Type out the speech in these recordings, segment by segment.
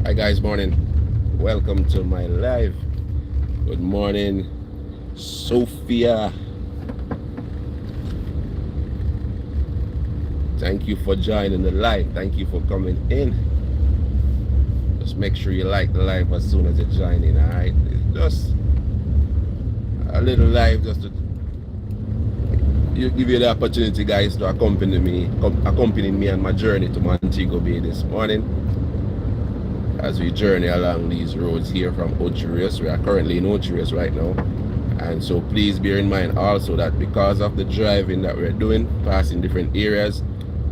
Hi guys, morning. Welcome to my live. Good morning, Sophia. Thank you for joining the live. Thank you for coming in. Just make sure you like the live as soon as you join in, alright? It's just a little live just to give you the opportunity, guys, to accompany me on my journey to Montego Bay this morning. As we journey along these roads here from Ochi. We are currently in Ochi right now. And so please bear in mind also that because of the driving that we're doing, passing different areas,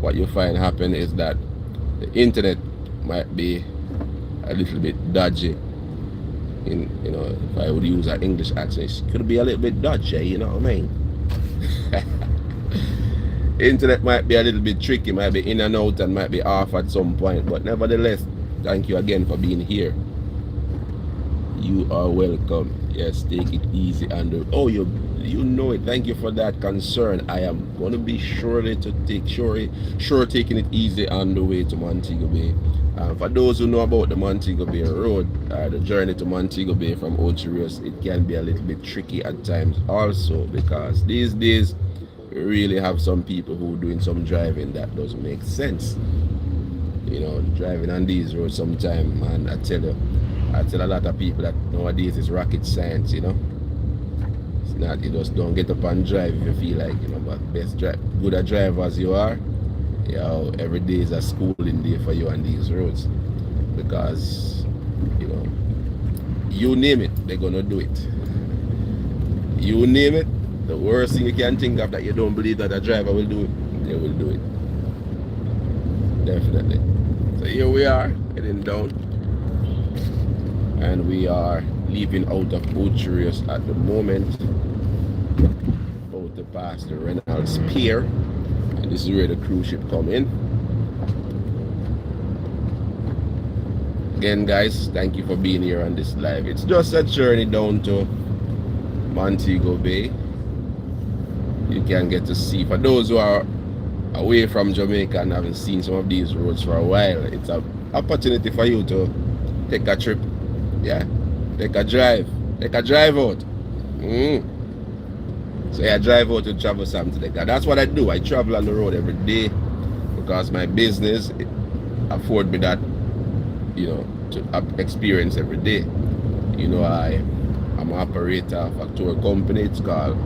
what you find happen is that the internet might be a little bit dodgy. If I would use an English accent, it could be a little bit dodgy, you know what I mean? Internet might be a little bit tricky, might be in and out and might be off at some point, but nevertheless, thank you again for being here. You are welcome. Yes, take it easy and you know it. Thank you for that concern. I am gonna be taking it easy on the way to Montego Bay. For those who know about the Montego Bay Road, the journey to Montego Bay from Ochi, it can be a little bit tricky at times also, because these days we really have some people who are doing some driving that doesn't make sense. Driving on these roads sometimes, man, I tell a lot of people that nowadays is rocket science, It's not, you just don't get up and drive if you feel like, but good a driver as you are, every day is a schooling day for you on these roads. Because, you name it, they're gonna do it. You name it, the worst thing you can think of that you don't believe that a driver will do it, they will do it. Definitely. So here we are, heading down. And we are leaving out of Ochi at the moment. About to pass the Reynolds Pier. And this is where the cruise ship come in. Again, guys, thank you for being here on this live. It's just a journey down to Montego Bay. You can get to see, for those who are away from Jamaica and haven't seen some of these roads for a while, it's an opportunity for you to take a trip. Take a drive out. So I drive out to travel something like that. That's what I do. I travel on the road every day because my business afford me that, to experience every day. I'm an operator of a tour company. It's called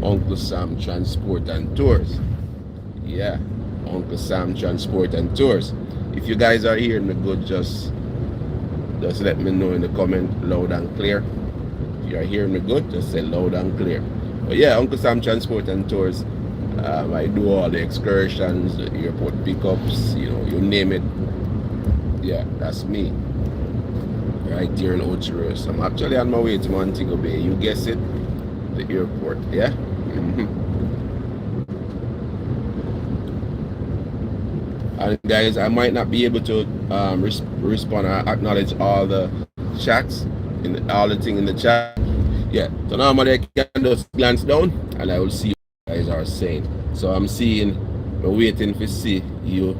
Uncle Sam Transport and Tours. Yeah, Uncle Sam Transport and Tours. If you guys are hearing me good, just let me know in the comment loud and clear. If you are hearing me good, just say loud and clear. But yeah, Uncle Sam Transport and Tours. I do all the excursions, the airport pickups, you name it. Yeah, that's me. Right here in Ochi. I'm actually on my way to Montego Bay. You guess it, the airport. Yeah. And guys, I might not be able to respond or acknowledge all the chats, all the thing in the chat. Yeah, so normally I can just glance down and I will see what you guys are saying. So I'm waiting to see you,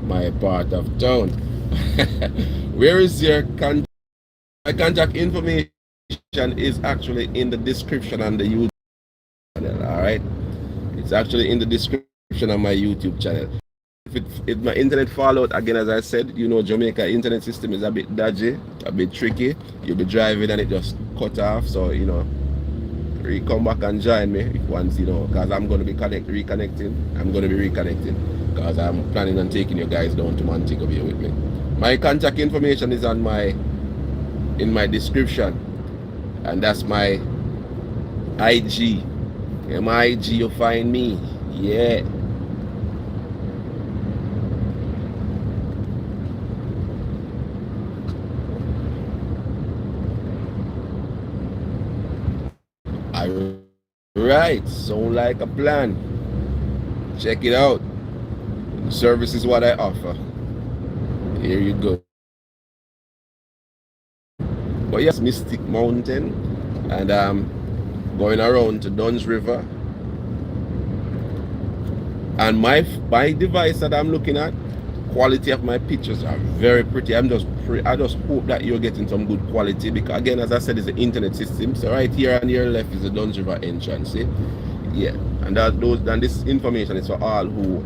my part of town. Where is your contact? My contact information is actually in the description on the YouTube channel, alright? It's actually in the description on my YouTube channel. If my internet fall out, again, as I said, Jamaica internet system is a bit dodgy, a bit tricky. You'll be driving and it just cut off. So, come back and join me once, because I'm going to be reconnecting. I'm going to be reconnecting because I'm planning on taking you guys down to Montego Bay with me. My contact information is in my description, and that's my IG. My IG, you'll find me. Yeah. Alright, sound like a plan. Check it out. Service is what I offer. Here you go. But yes, Mystic Mountain, and going around to Duns River. And my device that I'm looking at quality of my pictures are very pretty. I just hope that you're getting some good quality, because again, as I said, it's the internet system. So right here on your left is the Duns River entrance. See? Yeah, and this information is for all who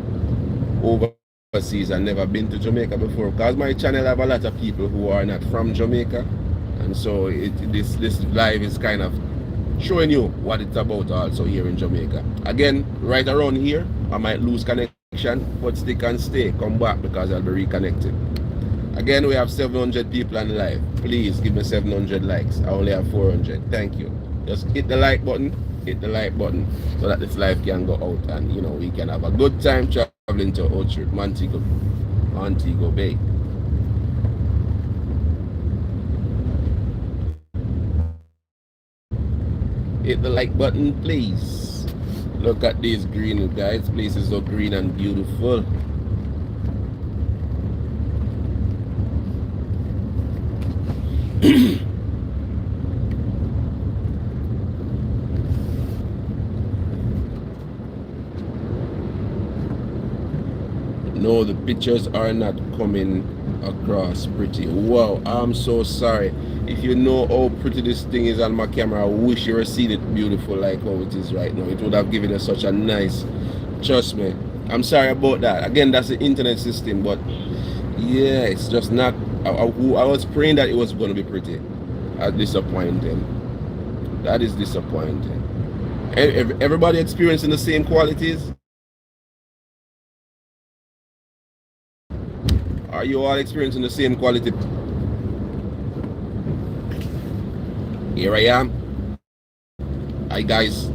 overseas and never been to Jamaica before, because my channel have a lot of people who are not from Jamaica, and so this live is kind of showing you what it's about also here in Jamaica. Again, right around here I might lose connection, but stick and stay, come back, because I'll be reconnected. Again, we have 700 people on live. Please give me 700 likes. I only have 400. Thank you. Just hit the like button, so that this live can go out, and you know, we can have a good time traveling to Ochi, Montego Bay. Hit the like button, please. Look at these green, guys. Place is so green and beautiful. No, the pictures are not coming across pretty. Wow, I'm so sorry. If you know how pretty this thing is on my camera, I wish you were seeing it beautiful like how it is right now. It would have given us such a nice, trust me. I'm sorry about that. Again, that's the internet system, but yeah, it's just not. I was praying that it was going to be pretty. That's disappointing. That is disappointing. Everybody experiencing the same qualities? Are you all experiencing the same quality? Here I am. Hi guys.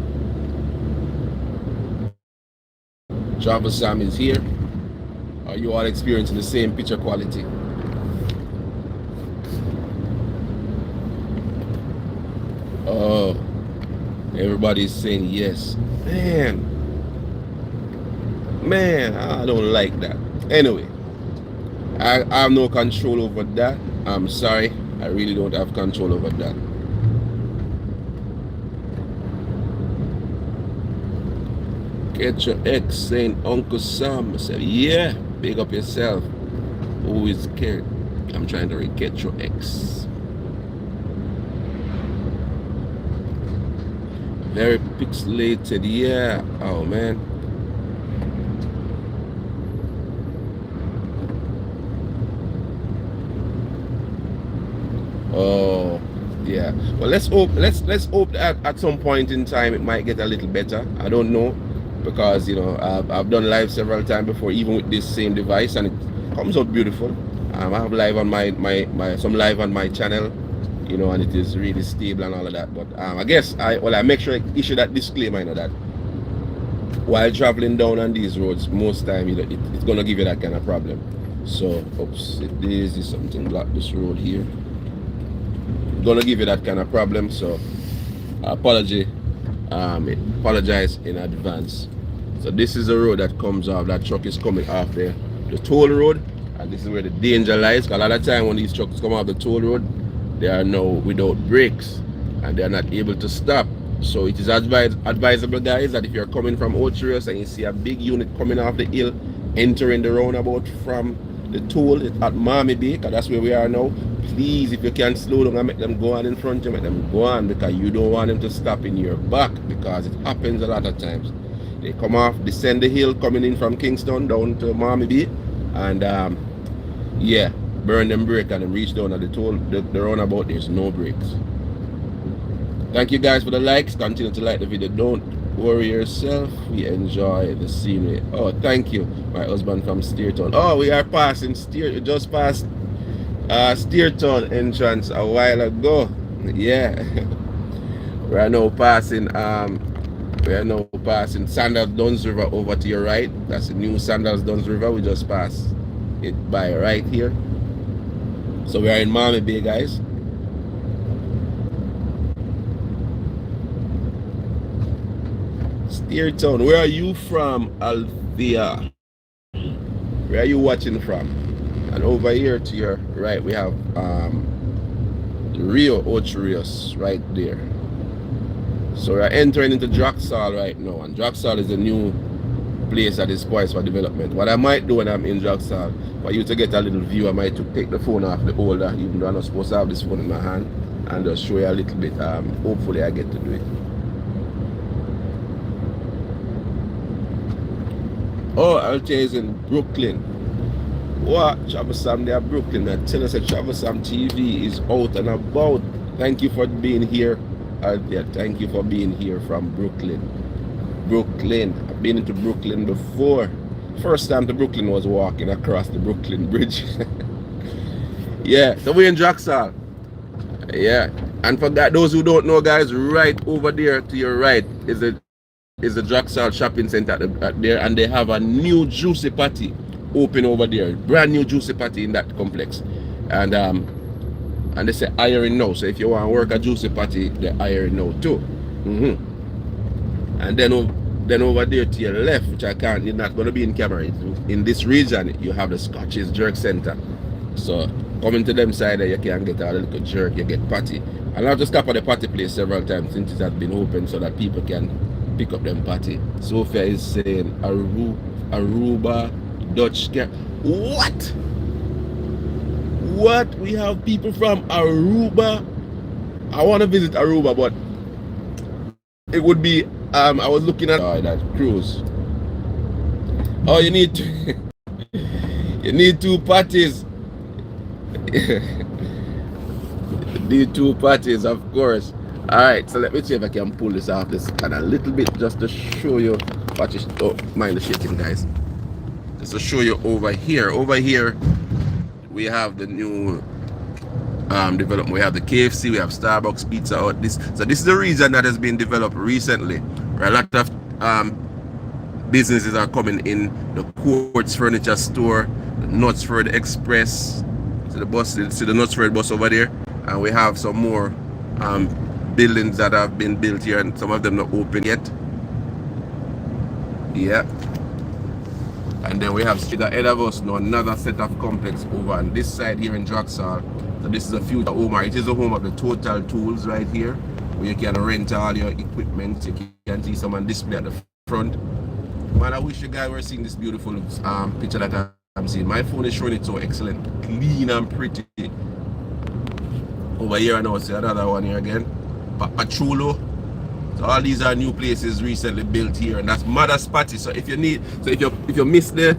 Travel Sam is here. Are you all experiencing the same picture quality? Oh, everybody's saying yes. Man, I don't like that. Anyway, I have no control over that. I'm sorry. I really don't have control over that. Get your ex saying Uncle Sam. I said, yeah, big up yourself. Who is scared? I'm trying to get your ex. Very pixelated, yeah. Oh man. Oh yeah. Well, let's hope that at some point in time it might get a little better. I don't know, because you know I've done live several times before, even with this same device, and it comes out beautiful. I have live on some live on my channel, you know, and it is really stable and all of that. But I guess I make sure I issue that disclaimer, you know, that while traveling down on these roads, most time it's gonna give you that kind of problem. So oops, this is something block this road here. Gonna give you that kind of problem, so apologize in advance. So this is the road that comes off. That truck is coming off the toll road, and this is where the danger lies, because a lot of time when these trucks come off the toll road, they are now without brakes and they are not able to stop. So it is advisable, guys, that if you're coming from Ochi and you see a big unit coming off the hill entering the roundabout from the toll at Montego Bay, because that's where we are now, please, if you can slow down and make them go on in front, you make them go on, because you don't want them to stop in your back, because it happens a lot of times. They come off, descend the hill coming in from Kingston down to Montego Bay, and yeah, burn them brake and them reach down at the toll, the roundabout, there's no brakes. Thank you guys for the likes. Continue to like the video. Don't worry yourself. We enjoy the scenery. Oh, thank you, my husband from Steertown. Oh, we are passing just past Steertown entrance a while ago. Yeah. we are now passing Sandals Duns River over to your right. That's the new Sandals Duns River. We just passed it by right here. So we are in Montego Bay, guys. Steertown. Where are you from, Althea? Where are you watching from? And over here to your right, we have the Rio Ochi right there. So we're entering into Draxall right now, and Draxall is a new place that is poised for development. What I might do when I'm in Jackson, for you to get a little view, I might take the phone off the holder, even though I'm not supposed to have this phone in my hand, and just show you a little bit. Hopefully I get to do it. Oh, I'll tell you, in Brooklyn. What? Travel Sam there, Brooklyn. I tell us that Travel Sam TV is out and about. Thank you for being here. Thank you for being here from Brooklyn. Brooklyn. I've been into Brooklyn before. First time to Brooklyn was walking across the Brooklyn Bridge. Yeah, so we're in Jackson. Yeah, and for those who don't know, guys, right over there to your right is the Jackson Shopping Center there, and they have a new juicy patty open over there, brand new juicy patty in that complex, and they say hiring now. So if you want to work a juicy patty, they're hiring now too. And then over there to your left, which you're not going to be in camera, in this region you have the Scotch's Jerk Center. So coming to them side there, you can get a little jerk, you get patty. And I've just stopped at the patty place several times since it has been open, so that people can pick up them patty. Sophia is saying Aruba, Dutch cat. What? We have people from Aruba. I want to visit Aruba, but it would be I was looking at that cruise. Oh, you need to you need 2 patties. Need 2 patties, of course. Alright, so let me see if I can pull this off this and a little bit just to show you what is. Oh, mind the shaking, guys. Just to show you over here. Over here we have the new development. We have the KFC, we have Starbucks, Pizza Hut. So this is the region that has been developed recently, where a lot of businesses are coming in. The Quartz Furniture Store, the Knutsford Express, to the bus, to the Knutsford bus over there, and we have some more buildings that have been built here, and some of them not open yet. Yeah. And then we have straight ahead of us now another set of complex over on this side here in Jackson. So this is a future home. It is a home of the Total Tools right here, where you can rent all your equipment. You can see some on display at the front. Man, I wish you guys were seeing this beautiful picture that I'm seeing. My phone is showing it so excellent, clean and pretty. Over here, I know see another one here again. Pachulo. So all these are new places recently built here, and that's Mother's Patty. So if you miss the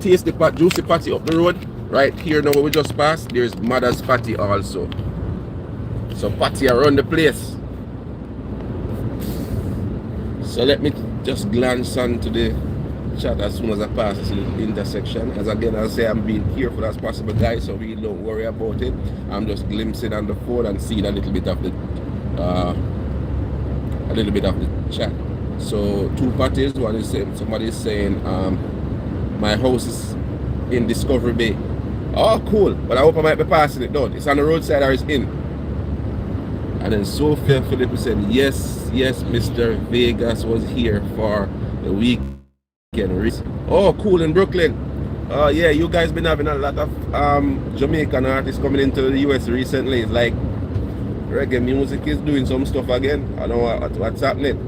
tasty pat, juicy patty up the road, right here now where we just passed, there's Mother's Patty also. So patty around the place. So let me just glance onto the chat as soon as I pass this intersection. As again, I say, I'm being careful as possible, guys, so we don't worry about it. I'm just glimpsing on the phone and seeing a little bit of the chat. So 2 parties. One is saying, somebody is saying my house is in Discovery Bay. Oh, cool, but I hope I might be passing it down. It's on the roadside or it's in. And then Sophia Philip said, yes, Mr. Vegas was here for the weekend. Oh, cool, in Brooklyn. Yeah, you guys been having a lot of Jamaican artists coming into the US recently. It's like reggae music is doing some stuff again. I don't know what's happening.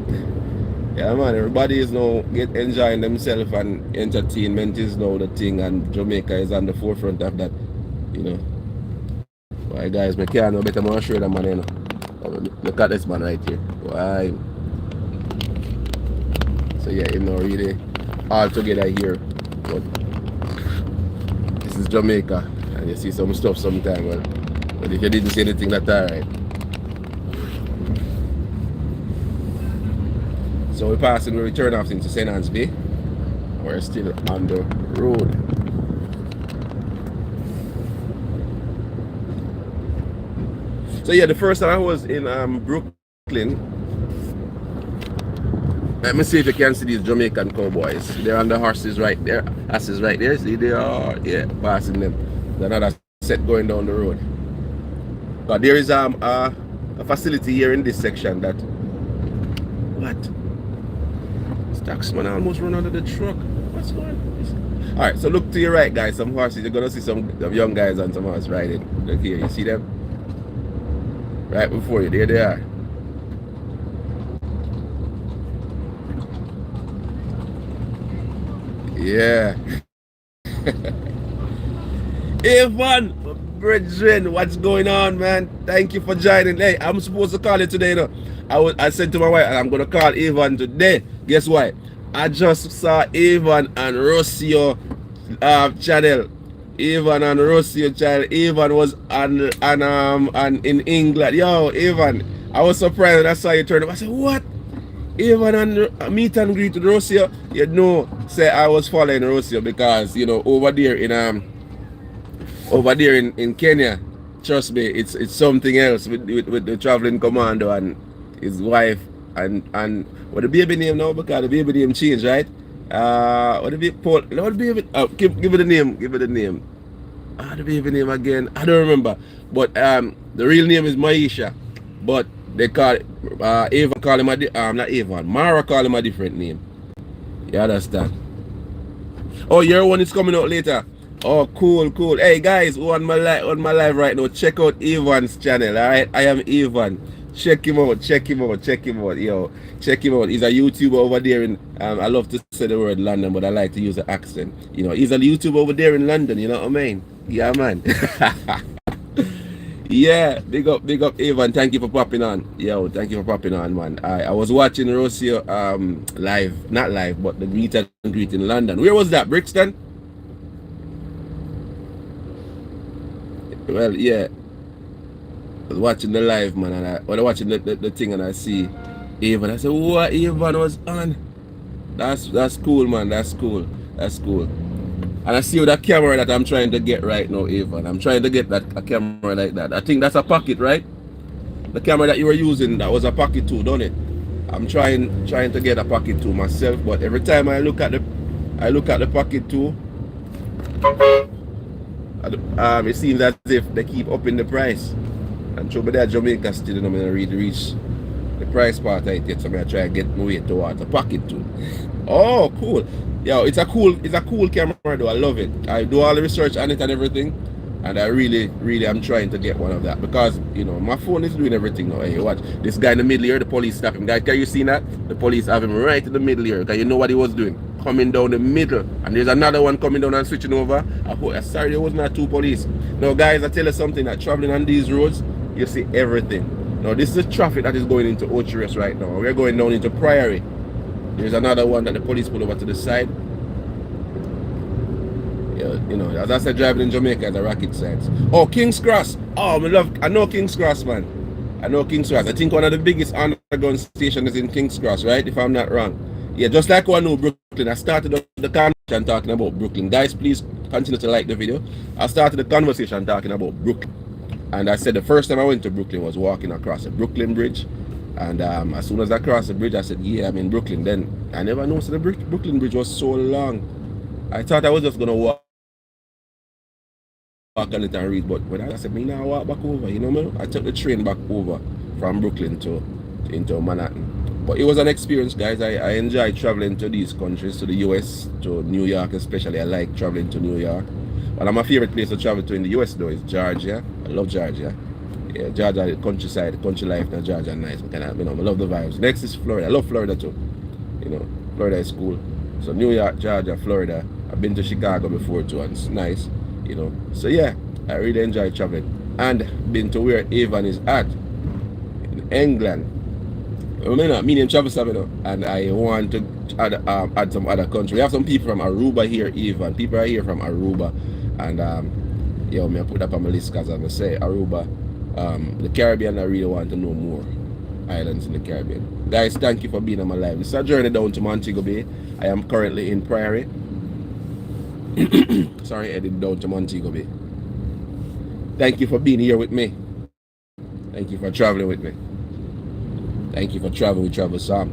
Yeah, man, everybody is now enjoying themselves, and entertainment is now the thing, and Jamaica is on the forefront of that, you know. Why, guys, I can't know better more sure than man, you know. Look at this man right here. Why? So yeah, you know, really all together here. But this is Jamaica, and you see some stuff sometimes. But if you didn't see anything, that's alright. So we're passing, we return off into St. Anne's Bay. We're still on the road. So yeah, the first time I was in Brooklyn. Let me see if you can see these Jamaican cowboys. They're on the horses right there. Asses right there. See, they are, yeah, passing them. There's another set going down the road. But there is a facility here in this section that. What? This taxman almost run out of the truck. What's going on? Alright, so look to your right, guys. Some horses. You're gonna see some young guys on some horse riding. Look here, you see them? Right before you, there they are. Yeah. Evan, brethren, what's going on, man? Thank you for joining. Hey, I'm supposed to call you today, you know. I said to my wife, I'm gonna call Evan today. Guess what? I just saw Evan and Rocio channel. Evan and Rocio channel. Evan was on in England. Yo, Evan, I was surprised when I saw you turn up. I said, what? Even on meet and greet with Rocio, you know, say I was following Rocio because, you know, over there in Kenya, trust me, it's something else with the traveling commando and his wife and what the baby name now, because the baby name changed, right? What the baby Paul, what the baby give it the name, the baby name again, I don't remember. But the real name is Maisha. But they call it Avon call him not Avon, Mara call him a different name. You understand? Oh, your one is coming out later. Oh, cool. Hey guys, who on my live right now, check out Avon's channel, alright? I am Avon. Check him out. Yo, check him out. He's a YouTuber over there in I love to say the word London, but I like to use the accent. You know, he's a YouTuber over there in London, you know what I mean? Yeah, man. Yeah, big up Avon. Thank you for popping on. Yo, thank you for popping on, man. I was watching Rocio live, not live, but the meet and greet in London. Where was that? Brixton? Well, yeah. I was watching the live, man, and I was watching the thing, and I see Avon. I said, what Avon was on? That's cool, man. That's cool. And I see with that camera that I'm trying to get right now, Avon. I'm trying to get a camera like that. I think that's a pocket, right? The camera that you were using, that was a pocket too, don't it? I'm trying to get a pocket too myself, but every time I look at the pocket too, it seems as if they keep upping the price. And through that Jamaica still, I'm gonna reach the price part of it yet, so I'm gonna try and get my way towards the pocket too. Oh, cool. Yo, it's a cool camera though. I love it. I do all the research on it and everything, and I really am trying to get one of that because, you know, my phone is doing everything now. Hey, watch this guy in the middle here. The police stop him. Guys, can you see that? The police have him right in the middle here. Can you know what he was doing? Coming down the middle, and there's another one coming down and switching over. Sorry, there was not two police. Now, guys, I tell you something. That traveling on these roads, you see everything. Now, this is the traffic that is going into Ochi right now. We're going down into Priory. There's another one that the police pull over to the side. Yeah, you know, as I said, driving in Jamaica is a rocket science. Oh, King's Cross. Oh, I know King's Cross, man. I know King's Cross. I think one of the biggest underground stations is in King's Cross, right? If I'm not wrong. Yeah, just like one new Brooklyn. I started the conversation talking about Brooklyn. Guys, please continue to like the video. I started the conversation talking about Brooklyn. And I said the first time I went to Brooklyn was walking across the Brooklyn Bridge. And as soon as I crossed the bridge, I said, yeah, I'm in Brooklyn. Then I never noticed the Brooklyn Bridge was so long. I thought I was just going to walk on it and read, but when I said, me now walk back over, you know, man, I took the train back over from Brooklyn into Manhattan. But it was an experience, guys. I enjoy traveling to these countries, to the US, to New York especially. I like traveling to New York. But my favorite place to travel to in the US though is Georgia. I love Georgia. Yeah, Georgia, the countryside, the country life in Georgia, nice. You know, I love the vibes. Next is Florida. I love Florida too. You know, Florida is cool. So New York, Georgia, Florida. I've been to Chicago before too, and it's nice. You know, so yeah, I really enjoy traveling. And been to where Avon is at, in England. I mean, me name Travis, you know, and I want to add some other country. We have some people from Aruba here, Avon. People are here from Aruba, and yo, me I put that on my list because I'm gonna say Aruba. The Caribbean, I really want to know more islands in the Caribbean. Guys, thank you for being on my live. This is a journey down to Montego Bay. I am currently in Priory. Sorry, headed down to Montego Bay. Thank you for being here with me. Thank you for traveling with me. Thank you for traveling with Travel Sam.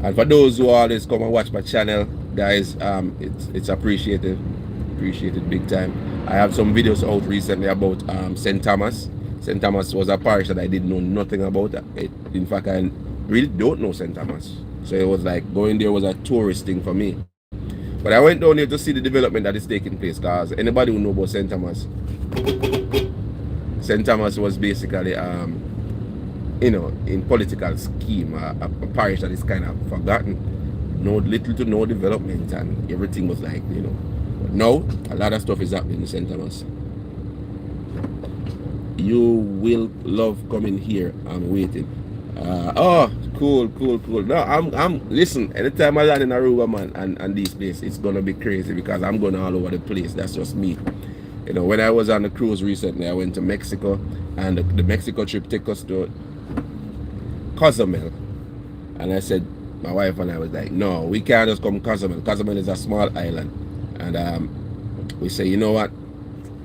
And for those who always come and watch my channel, guys, it's appreciated. Appreciated big time. I have some videos out recently about St. Thomas. St. Thomas was a parish that I didn't know nothing about. In fact, I really don't know St. Thomas. So it was like going there was a tourist thing for me. But I went down there to see the development that is taking place, because anybody who knows about St. Thomas, St. Thomas was basically, you know, in political scheme, a parish that is kind of forgotten. no little to no development, and everything was like, you know. But now a lot of stuff is happening in St. Thomas. You will love coming here. I'm waiting. Oh, cool. No, I'm listen, anytime I land in Aruba, man, and these places, it's gonna be crazy because I'm going all over the place. That's just me. You know, when I was on the cruise recently, I went to Mexico, and the Mexico trip took us to Cozumel. And I said, my wife and I was like, no, we can't just come Cozumel. Cozumel is a small island. And we say, you know what?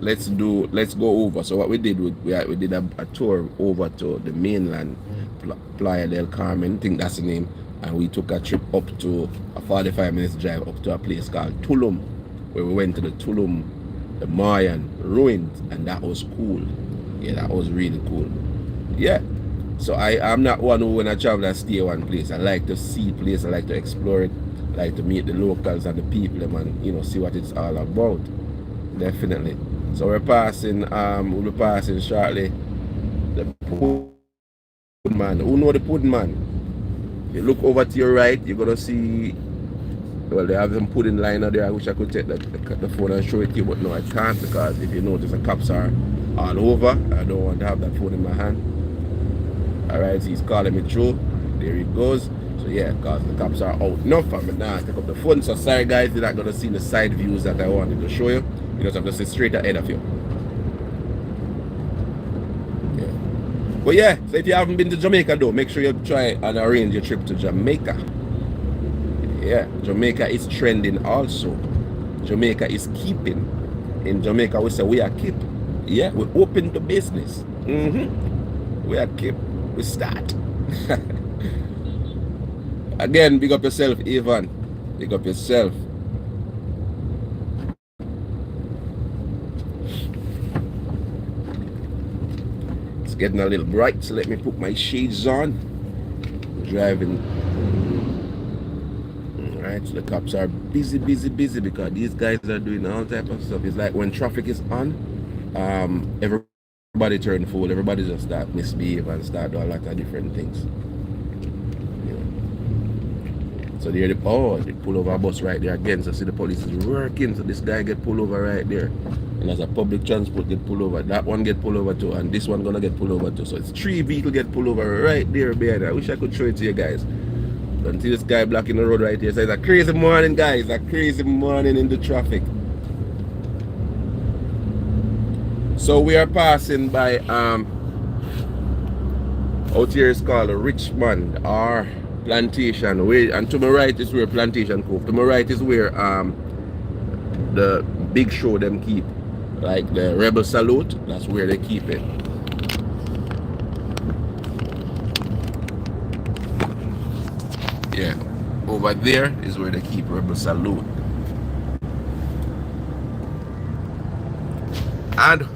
Let's go over. So what we did, we did a tour over to the mainland, Playa del Carmen, I think that's the name. And we took a trip up to a 45 minutes drive up to a place called Tulum, where we went to the Tulum, the Mayan ruins, and that was cool. Yeah, that was really cool. Yeah. So I'm not one who, when I travel, I stay one place. I like to see place, I like to explore it, I like to meet the locals and the people and, you know, see what it's all about. Definitely. So we're passing, we'll be passing shortly the Pudding Man. Who know the Pudding Man? If you look over to your right, you're gonna see, well, they have some pudding liner there. I wish I could take the phone and show it to you, but no, I can't, because if you notice, the cops are all over. I don't want to have that phone in my hand. Alright, so he's calling me through. There he goes. So yeah, because the cops are out. Enough for me now. Take up the phone. So sorry guys, you're not going to see the side views that I wanted to show you. You just have to sit straight ahead of you. Yeah. But yeah, so if you haven't been to Jamaica though, make sure you try and arrange your trip to Jamaica. Yeah, Jamaica is trending also. Jamaica is keeping. In Jamaica we say we are keep. Yeah, we're open to business. We are keep. We start. Again, big up yourself, Ivan. Big up yourself. It's getting a little bright, so let me put my shades on. Driving. Alright, so the cops are busy because these guys are doing all type of stuff. It's like when traffic is on, everybody turn fool, everybody just start misbehave and start do a lot of different things. Yeah. So they pull over a bus right there again. So see the police is working. So this guy get pulled over right there. And as a public transport get pulled over, that one get pulled over too, and this one gonna get pulled over too. So it's 3 vehicles get pulled over right there behind. I wish I could show it to you guys. Don't see this guy blocking the road right here. So it's a crazy morning, guys. A crazy morning in the traffic. So we are passing by out here is called Richmond or Plantation. And to my right is where Plantation Cove. To my right is where the big show them keep. Like the Rebel Salute. That's where they keep it. Yeah. Over there is where they keep Rebel Salute. And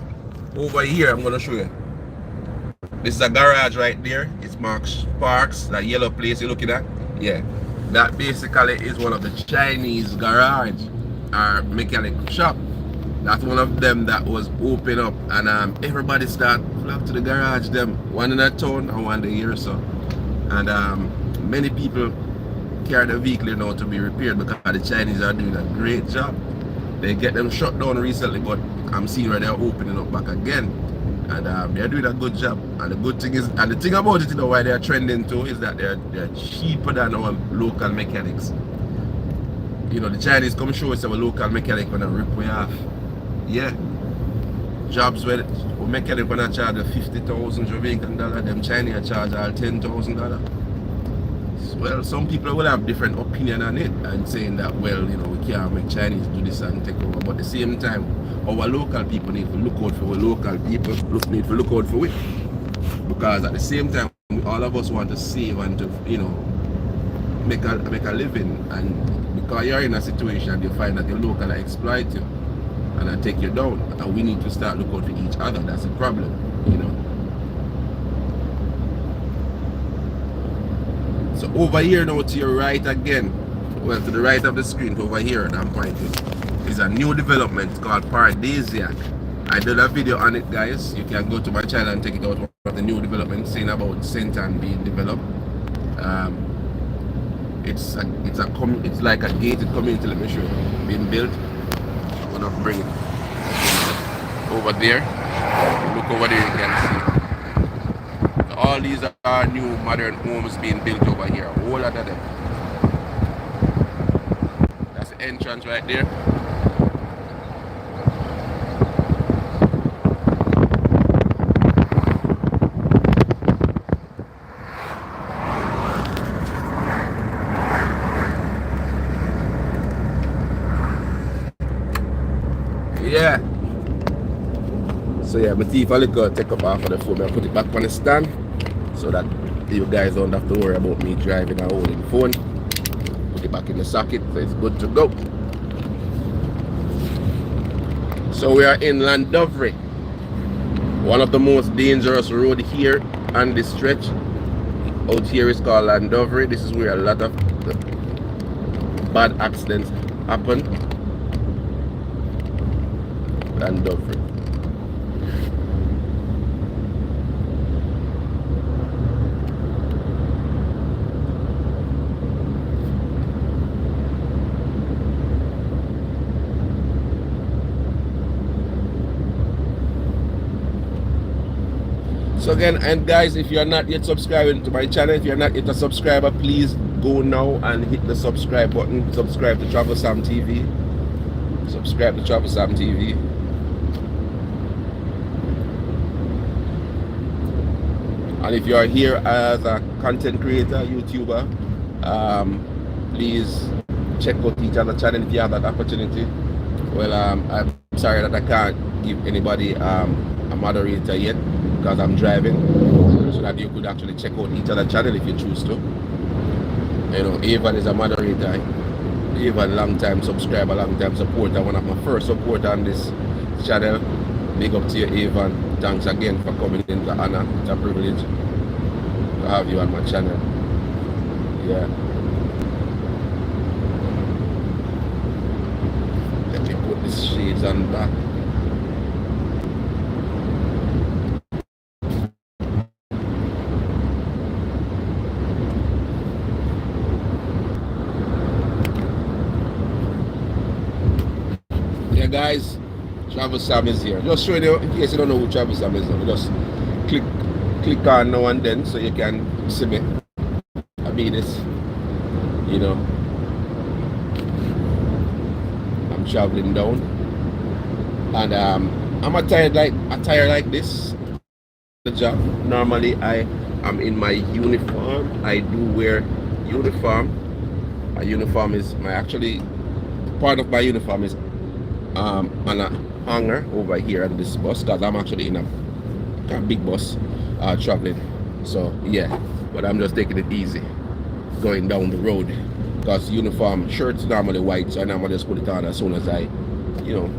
over here, I'm going to show you. This is a garage right there. It's marked Sparks, that yellow place you're looking at. Yeah. That basically is one of the Chinese garage or mechanic shop. That's one of them that was open up, and everybody start flock to the garage them. One in that town and one here, so. And many people carry the vehicle now to be repaired because the Chinese are doing a great job. They get them shut down recently, but I'm seeing where they're opening up back again, and they're doing a good job. And the good thing is, and the thing about it, you know, why they're trending too, is that they're cheaper than our local mechanics. You know, the Chinese come show us our local mechanic when they rip way off. Yeah, jobs where mechanic when I charge $50,000 Jamaican dollar, them Chinese charge all $10,000. Well, some people will have different opinion on it and saying that, well, you know, we can't make Chinese do this and take over. But at the same time, our local people need to look out for our local people, need to look out for it. Because at the same time, all of us want to save and to, you know, make a living. And because you're in a situation, you find that your local exploit you and I take you down. And we need to start looking out for each other. That's the problem, you know. So over here now to your right again, well, to the right of the screen over here that I'm pointing, is a new development called Paradisiac. I did a video on it, guys. You can go to my channel and take it out, one of the new developments saying about St. Anne being developed. It's like a gated community. Let me show you. Being built. I'm gonna bring it over there. Look over there, you can see. All these are new modern homes being built over here. A whole lot of them. That's the entrance right there. Yeah. So yeah, my teeth a little take up half of the phone. I put it back on the stand so that you guys don't have to worry about me driving and holding the phone. Put it back in the socket, so it's good to go. So we are in Llandovery, one of the most dangerous road here on this stretch. Out here is called Llandovery. This is where a lot of bad accidents happen. Llandovery. So again, and guys, if you are not yet subscribing to my channel, if you are not yet a subscriber, please go now and hit the subscribe button. Subscribe to Travel Sam TV. Subscribe to Travel Sam TV. And if you are here as a content creator, YouTuber, please check out each other channel if you have that opportunity. Well, I'm sorry that I can't give anybody a moderator yet because I'm driving, so that you could actually check out each other channel if you choose to. You know, Evan is a moderator. Evan, long time subscriber, long time supporter, one of my first supporters on this channel. Big up to you, Evan. Thanks again for coming in. The honor, it's a privilege to have you on my channel. Yeah. Let me put these shades on back. Yeah, guys. Travel Sam is here. Just showing you, in case you don't know who Travel Sam is, just click on now and then so you can see me. I mean this, you know, I'm traveling down, and I'm attire like this. The job. Normally I am in my uniform. I do wear uniform. My uniform is part of my uniform is on a hanger over here on this bus because I'm actually in a big bus traveling. So yeah, but I'm just taking it easy going down the road because uniform shirt's normally white, so I normally just put it on as soon as I, you know,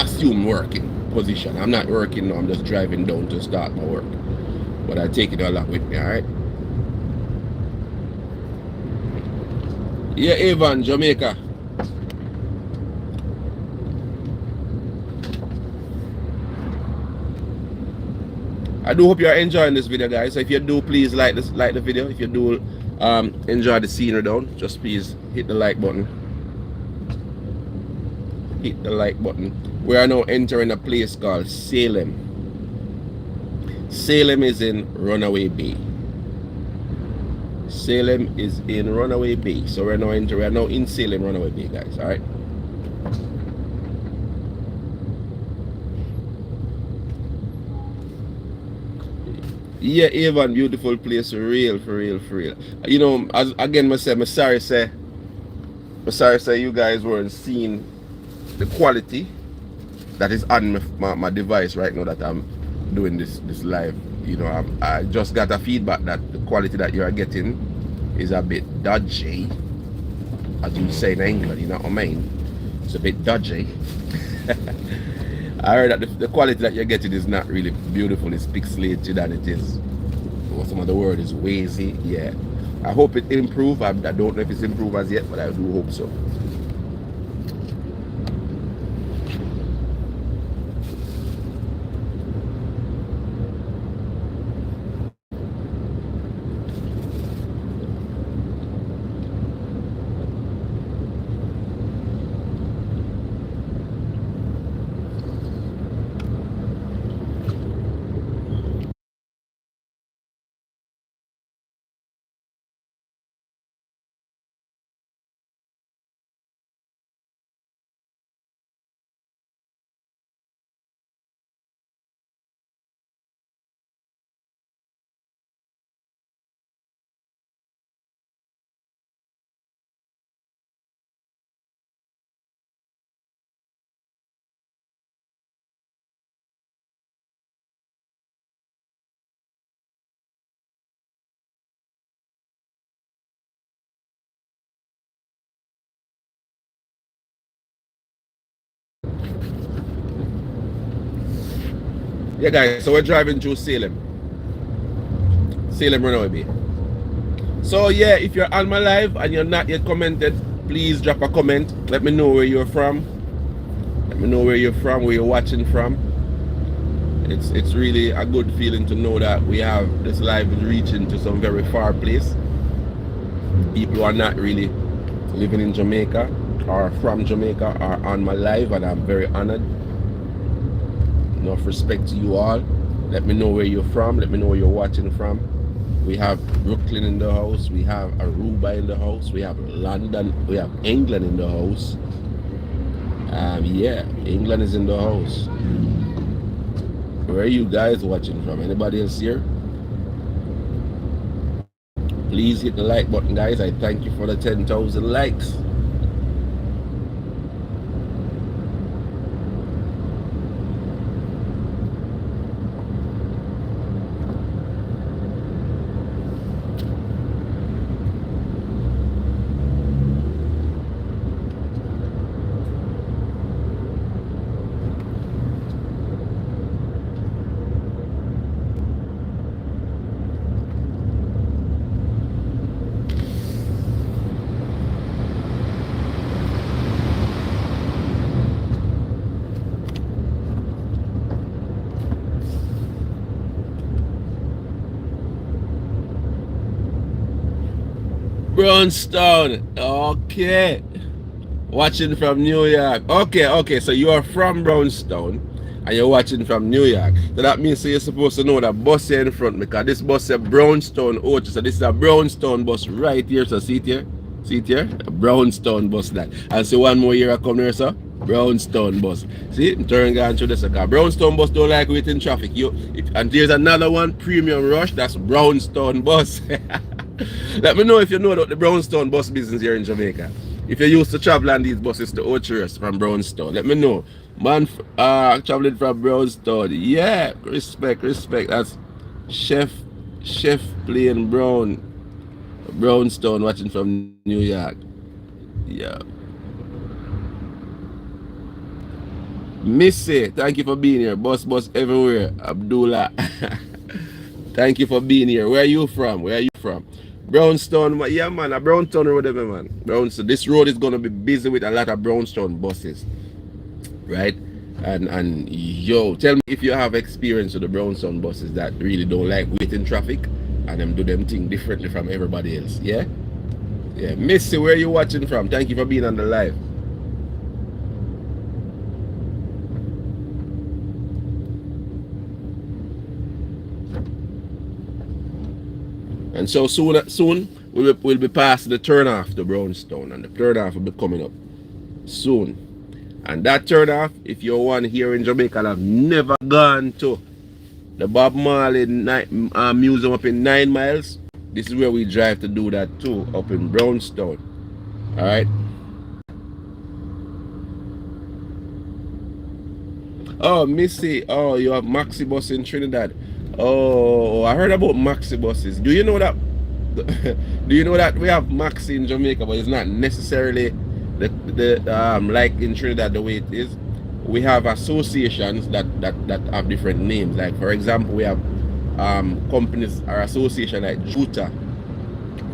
assume working position. I'm not working now, I'm just driving down to start my work, but I take it along with me. All right. Yeah, Evan, Jamaica. I do hope you are enjoying this video, guys. So if you do, please like the video. If you do enjoy the scenery down, just please hit the like button. Hit the like button. We are now entering a place called Salem. Salem is in Runaway Bay. Salem is in Runaway Bay. So we are now in Salem, Runaway Bay, guys. All right. Yeah, Avon, beautiful place, for real. You know, as again, I'm sorry say you guys weren't seeing the quality that is on my device right now that I'm doing this live. You know, I just got a feedback that the quality that you are getting is a bit dodgy, as you say in England. You know what I mean? It's a bit dodgy. I heard that the quality that you're getting is not really beautiful. It's pixelated and it is, well, some of the word is wazy. Yeah, I hope it improve. I don't know if it's improved as yet, but I do hope so. Yeah, guys, so we're driving through Salem. Salem Runaway Bay. So yeah, if you're on my live and you're not yet commented, please drop a comment. Let me know where you're from. Let me know where you're from, where you're watching from. It's really a good feeling to know that we have this live is reaching to some very far place. People who are not really living in Jamaica or from Jamaica are on my live, and I'm very honored. Enough respect to you all. Let me know where you're from. Let me know where you're watching from. We have Brooklyn in the house. We have Aruba in the house. We have London. We have England in the house. Yeah, England is in the house. Where are you guys watching from? Anybody else here? Please hit the like button, guys. I thank you for the 10,000 likes. Brownstone. Okay. Watching from New York. Okay. So you are from Brownstone and you're watching from New York. So that means you're supposed to know that bus here in front, because this bus is Brownstone Ochi. So this is a Brownstone bus right here. So see it here? See it here? A Brownstone bus that. And see one more here I come here, sir. Brownstone bus. See, turn going through this. Brownstone bus don't like waiting traffic. And there's another one, Premium Rush. That's Brownstone bus. Let me know if you know about the Brownstone bus business here in Jamaica. If you used to travel on these buses to Ochi from Brownstone, let me know. Man, traveling from Brownstone. Yeah, respect. That's Chef Plain Brownstone watching from New York. Yeah. Missy, thank you for being here. Bus everywhere. Abdullah. Thank you for being here. Where are you from? Brownstone, yeah man, a Brownstone or whatever, man. Brownstone. This road is gonna be busy with a lot of Brownstone buses, right? And yo, tell me if you have experience with the Brownstone buses that really don't like waiting traffic and them do them thing differently from everybody else. Yeah, Missy, where are you watching from? Thank you for being on the live. And so soon we'll be past the turnoff to Brownstone, and the turnoff will be coming up soon. And that turnoff, if you're one here in Jamaica and have never gone to the Bob Marley Museum up in 9 Miles, this is where we drive to do that too, up in Brownstone. Alright? Oh, Missy, oh, you have Maxi bus in Trinidad. Oh, I heard about Maxi buses. Do you know that we have Maxi in Jamaica, but it's not necessarily like in Trinidad the way it is. We have associations that have different names. Like for example, we have companies or association like Juta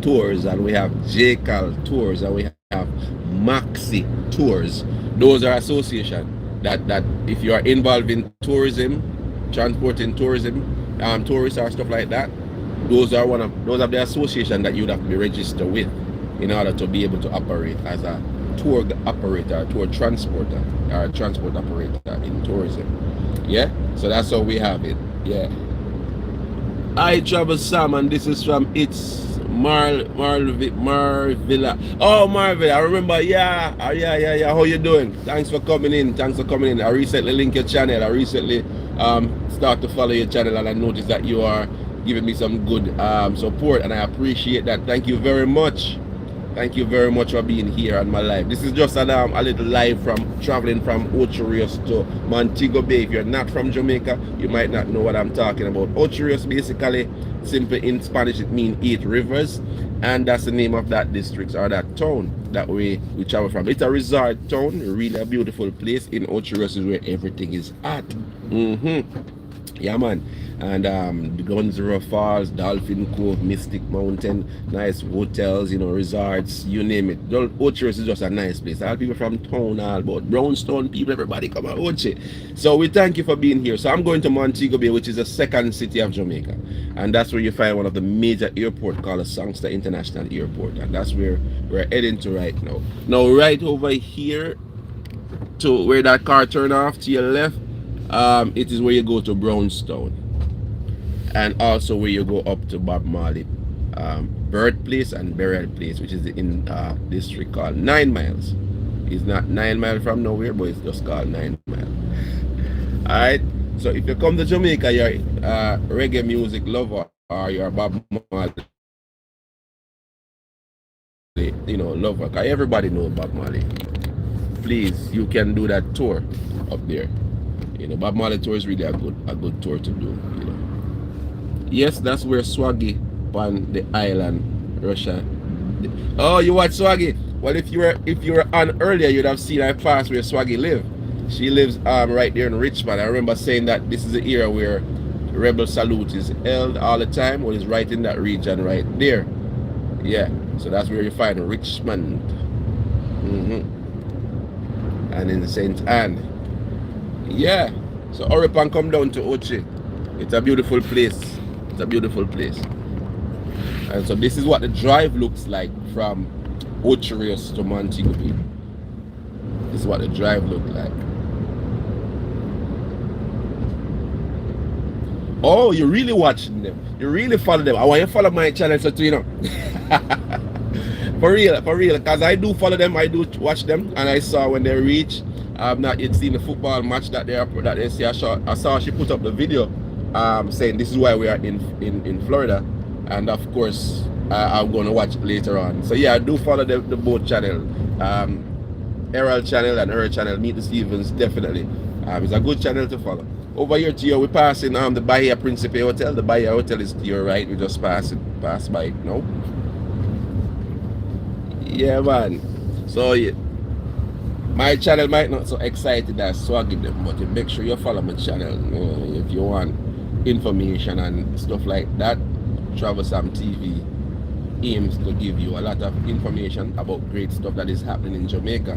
Tours, and we have JCal Tours, and we have Maxi Tours. Those are associations that if you are involved in tourism, transporting tourism, tourists or stuff like that, those are the association that you'd have to be registered with in order to be able to operate as a tour operator, tour transporter, or a transport operator in tourism. Yeah, so that's how we have it. Yeah. I Travel Sam, and this is from Marvilla. Oh, Marvilla, I remember. Yeah. How you doing? Thanks for coming in. I recently linked your channel. I recently start to follow your channel, and I noticed that you are giving me some good support, and I appreciate that. Thank you very much. Thank you very much for being here on my live. This is just a little live from traveling from Ochi to Montego Bay. If you're not from Jamaica, you might not know what I'm talking about. Ochi basically, simply in Spanish, it means 8 rivers, and that's the name of that district or that town that we travel from. It's a resort town, really a beautiful place. In Ochi is where everything is at. Yeah, man. And the Gunzero Falls, Dolphin Cove, Mystic Mountain, nice hotels, you know, resorts, you name it. Ochi is just a nice place. All people from town, all about Brownstone people, everybody come out Ochi. So we thank you for being here. So I'm going to Montego Bay, which is the second city of Jamaica. And that's where you find one of the major airports called the Sangster International Airport. And that's where we're heading to right now. Now, right over here to where that car turned off to your left, it is where you go to Brownstone, and also where you go up to Bob Marley birthplace and burial place, which is in district called 9 Miles. It's not 9 miles from nowhere, but it's just called 9 Miles. Alright, so if you come to Jamaica, you're a reggae music lover or you're a Bob Marley, you know, lover, because everybody knows Bob Marley, please, you can do that tour up there. You know, Bob Marley tour is really a good tour to do, you know. Yes, that's where Swaggy on the island, Russia. Oh, you watch Swaggy? Well, if you were on earlier, you'd have seen I passed where Swaggy live. She lives right there in Richmond. I remember saying that this is the era where Rebel Salute is held all the time. Well, it's right in that region right there. Yeah, so that's where you find Richmond. And in St. Anne. Yeah, so hurry up and come down to Ochi. It's a beautiful place. It's a beautiful place. And so this is what the drive looks like from Ochi to Montego Bay. This is what the drive looks like. Oh, you're really watching them. You really follow them. I want you to follow my channel so you know. For real, because I do follow them, I do watch them, and I saw when they reach. I've not yet seen the football match that they see. I saw she put up the video saying this is why we are in Florida, and of course I'm going to watch it later on. So yeah, I do follow the both channel, Herald channel and her channel, Meet the Stevens, definitely. It's a good channel to follow. Over here to you, we're passing the Bahia Principe Hotel. The Bahia Hotel is to your right. We just pass by it now. Yeah, man. So yeah, my channel might not so excited as Swaggy them, but you make sure you follow my channel if you want information and stuff like that. Troublesome TV aims to give you a lot of information about great stuff that is happening in Jamaica,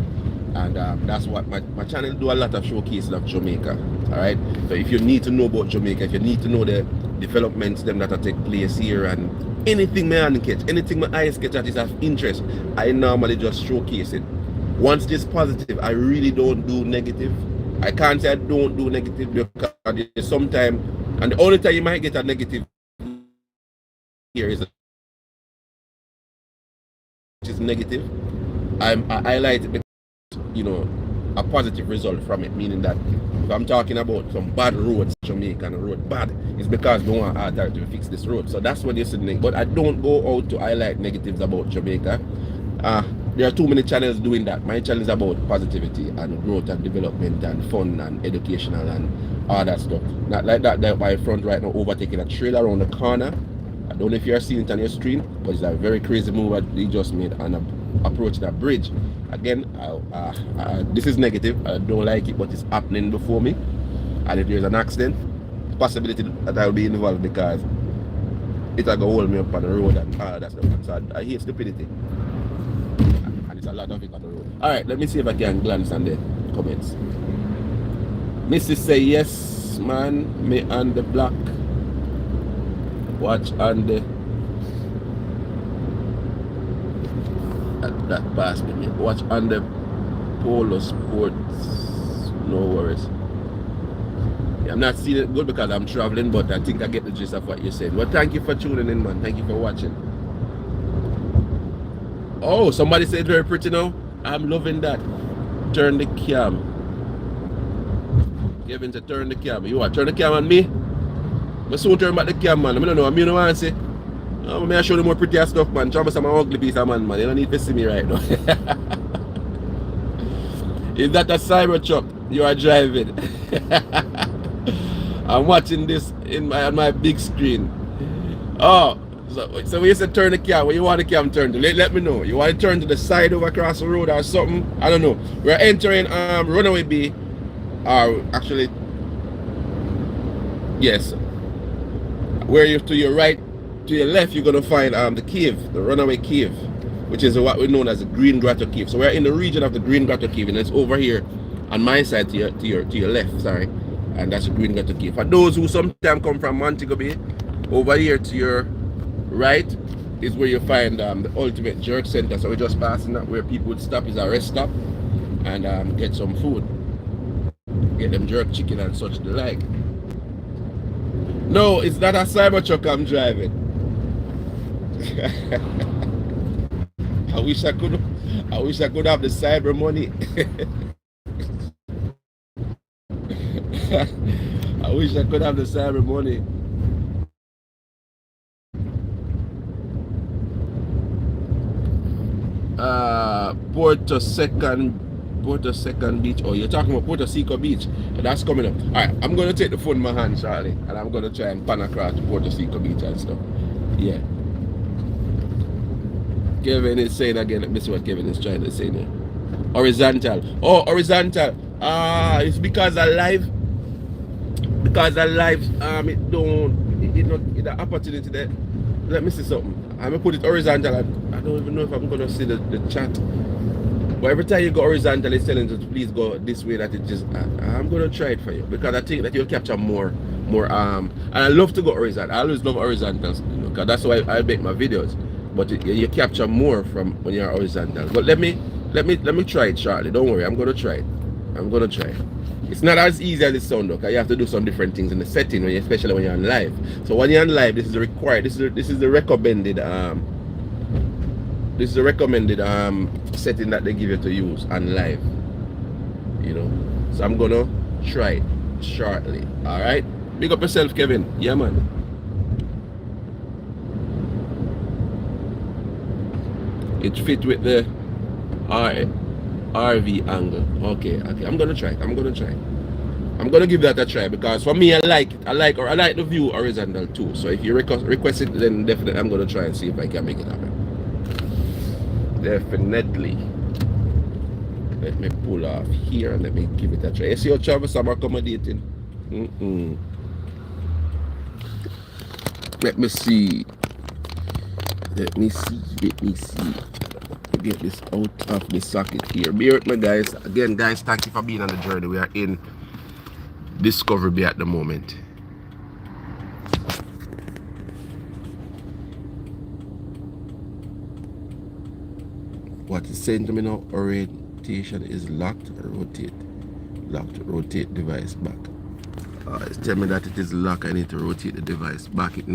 and that's what my channel do, a lot of showcases of Jamaica. All right, so if you need to know about Jamaica, if you need to know the developments them that are take place here, and anything my hand catch, anything my eyes catch that is of interest, I normally just showcase it. Once this positive, I really don't do negative. I can't say I don't do negative, because sometimes, and the only time you might get a negative here is negative. I highlight it because, you know, a positive result from it, meaning that if I'm talking about some bad roads, Jamaican road bad, it's because we want authority to fix this road. So that's what you're saying. But I don't go out to highlight negatives about Jamaica. There are too many channels doing that. My channel is about positivity and growth and development and fun and educational and all that stuff. Not like that my front right now overtaking a trailer around the corner. I don't know if you're seeing it on your screen, but it's a very crazy move that they just made on approach that bridge. Again, this is negative. I don't like it, but it's happening before me. And if there's an accident, it's a possibility that I'll be involved, because it'll go hold me up on the road and all that stuff. So I hate stupidity. And it's a lot of it on the road. Alright, let me see if I can glance on the comments. Mrs. say yes, man, me on the block. Watch on the that pass me. Watch on the Polo Sports. No worries. Yeah, I'm not seeing it good because I'm traveling, but I think I get the gist of what you're saying. Well, thank you for tuning in, man. Thank you for watching. Oh, somebody said very pretty now. I'm loving that. Turn the cam. Kevin to turn the cam. You want turn the cam on me? I soon turn back the cam, man. I don't know. I don't want to say. May I show you more prettier stuff, man. Trouble some ugly piece of man. You don't need to see me right now. Is that a Cybertruck you are driving? I'm watching this on my big screen. Oh, so when you said turn the cam, where you want the cam turned to? Let me know. You want to turn to the side over across the road or something? I don't know. We're entering Runaway Bay, or actually Yes. Where you to your right, to your left, you're gonna find the cave, the runaway cave, which is what we know as the Green Grotto Cave. So we're in the region of the Green Grotto Cave, and it's over here on my side to your left, sorry. And that's the Green Grotto Cave. For those who sometimes come from Montego Bay, over here to your right is where you find the Ultimate Jerk Center. So we're just passing that where people would stop, is a rest stop, and get some food. Get them jerk chicken and such the like. No, it's not a cyber truck I'm driving. I wish I could have the cyber money. I wish I could have the cyber money. Porto Second Beach. Oh, you're talking about Porto Seco Beach. That's coming up. Alright, I'm gonna take the phone in my hand, Charlie, and I'm gonna try and pan across to Porto Seco Beach and stuff. Yeah. Kevin is saying again, let me see what Kevin is trying to say now. Horizontal. Oh, horizontal. It's because I live. Because I live, it not the opportunity there. Let me see something. I'm gonna put it horizontal. I don't even know if I'm gonna see the chat. But every time you go horizontal, it's telling you to please go this way. That it just, I'm gonna try it for you because I think that you'll capture more. And I love to go horizontal. I always love horizontals, you know, because that's why I make my videos. But you capture more from when you're horizontal. But let me try it, Charlie. Don't worry, I'm gonna try it. I'm gonna try it. It's not as easy as it sounds, though, because you have to do some different things in the setting, especially when you're on live. So when you're on live, this is the required. This is the recommended. This is the recommended setting that they give you to use on live. You know. So I'm gonna try it shortly. All right. Big up yourself, Kevin. Yeah, man. It fit with the RV angle. Okay. I'm gonna try it. I'm gonna give that a try because for me, I like it. I like the view horizontal too. So if you request it, then definitely I'm gonna try and see if I can make it happen. Definitely. Let me pull off here and let me give it a try. You see how Travis I'm accommodating. Let me see. Get this out of the socket here. Bear with me, guys. Again, guys, thank you for being on the journey. We are in Discovery Bay at the moment. What is saying to me now? Orientation is locked. Rotate. Locked. Rotate device back. It's telling me that it is locked. I need to rotate the device back. It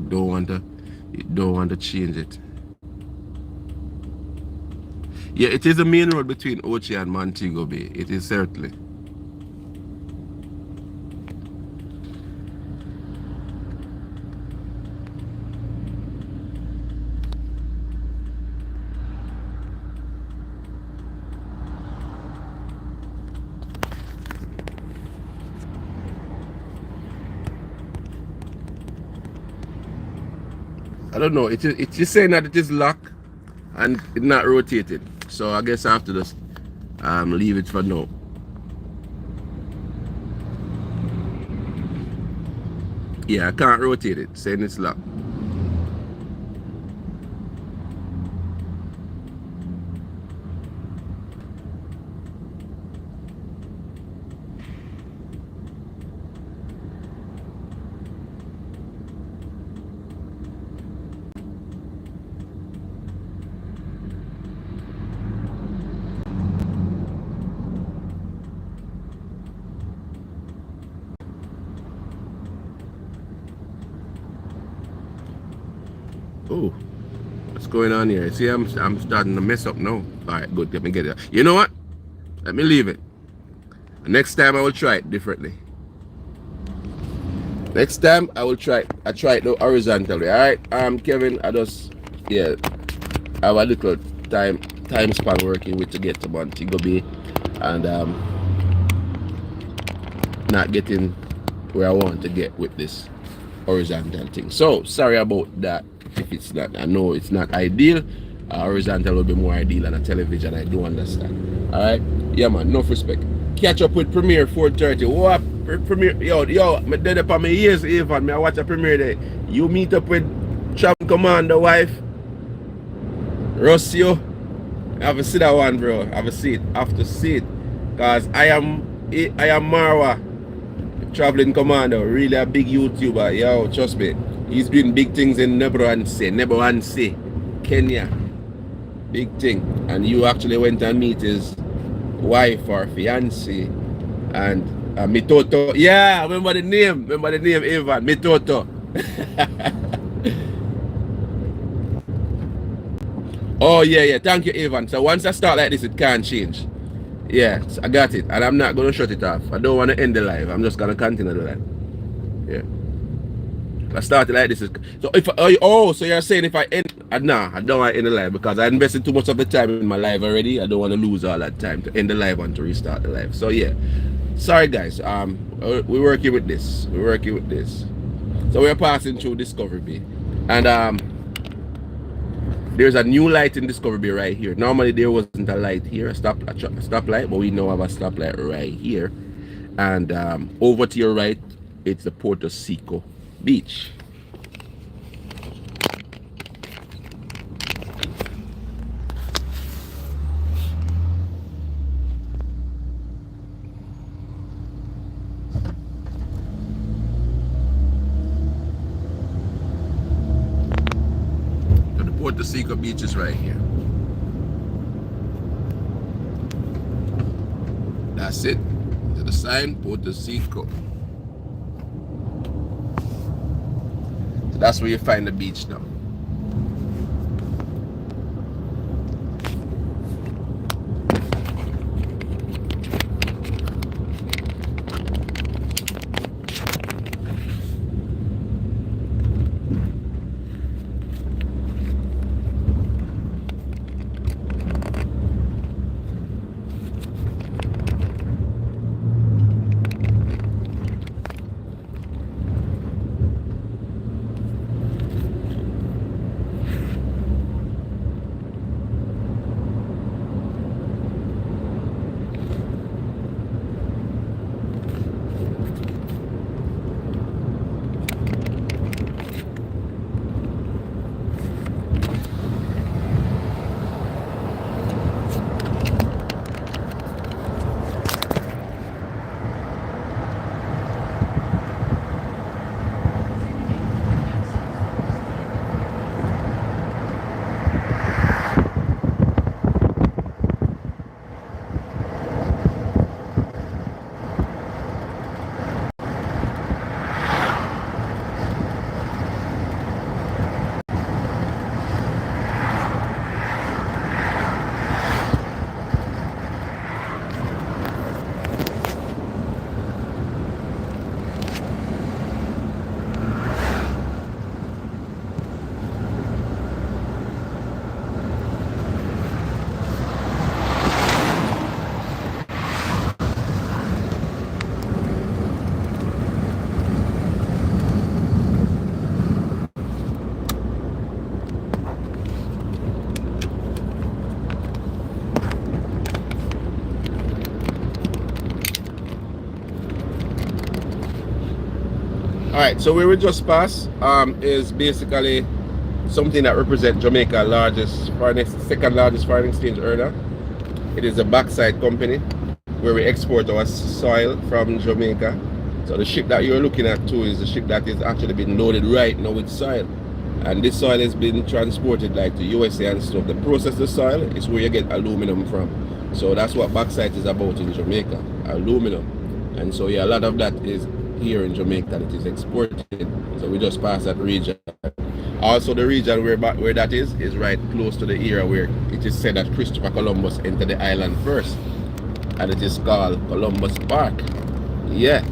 don't want to change it. Yeah, it is a main road between Ochi and Montego Bay. It is certainly. I don't know. It's just saying that it is locked and it's not rotated. So I guess I have to just leave it for now. Yeah, I can't rotate it, saying it's locked. Oh, what's going on here? See, I'm starting to mess up now. All right, good. Let me get it. You know what? Let me leave it. Next time I will try it differently. Next time I will try it. I try it the horizontally. All right, Kevin. I just I have a little time span working with to get to Montego Bay, and not getting where I want to get with this horizontal thing. So sorry about that. If it's not, I know it's not ideal. Horizontal will be more ideal on a television. I do understand. All right, yeah, man. Enough respect. catch up with Premiere 4:30. What Premiere? Yo, me dead up on my ears, Evan. Me I watch a Premiere there. You meet up with Champ Commander wife, Rossio. I have to see that one, bro. I have to see it. I have to see it. Cause I am Marwa, traveling commando, really a big YouTuber. Yo, trust me. He's doing big things in Nebraska, Kenya. Big thing. And you actually went and meet his wife or fiance and Mitoto. Yeah, remember the name, Evan, Mitoto. Oh yeah, thank you, Evan. So once I start like this, it can't change. Yeah, so I got it, and I'm not gonna shut it off. I don't want to end the live. I'm just gonna continue the live. Yeah, I started like this. So if so you're saying if I end? Nah, I don't want to end the live because I invested too much of the time in my live already. I don't want to lose all that time to end the live and to restart the live. So yeah, sorry guys. We're working with this. So we're passing through Discovery Bay, and there's a new light in Discovery Bay right here. Normally there wasn't a light here, a stoplight, but we now have a stoplight right here. And over to your right, it's the Puerto Seco Beach. Puerto Seco Beach is right here. That's it. To the sign, Puerto Seco. So that's where you find the beach now. Alright, so where we just passed is basically something that represents Jamaica's second largest foreign exchange earner. It is a backside company where we export our soil from Jamaica. So the ship that you're looking at too is the ship that is actually being loaded right now with soil. And this soil has been transported like to USA and stuff. The process of the soil is where you get aluminum from. So that's what backside is about in Jamaica, aluminum. And so yeah, a lot of that is here in Jamaica that it is exported. So we just passed that region. Also the region where that is right close to the area where it is said that Christopher Columbus entered the island first. And it is called Columbus Park. Yeah.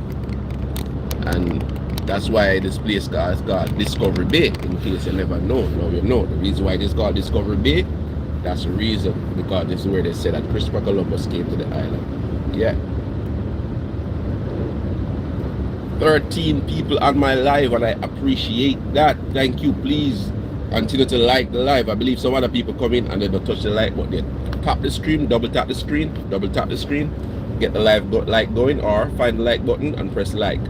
And that's why this place is called Discovery Bay, in case you never know. Now you know the reason why it is called Discovery Bay. That's the reason, because this is where they said that Christopher Columbus came to the island. Yeah. 13 people on my live, and I appreciate that. Thank you. Please Continue to like the live. I believe some other people come in and they don't touch the like button. They tap the screen, double tap the screen, get the like going, or find the like button and press like.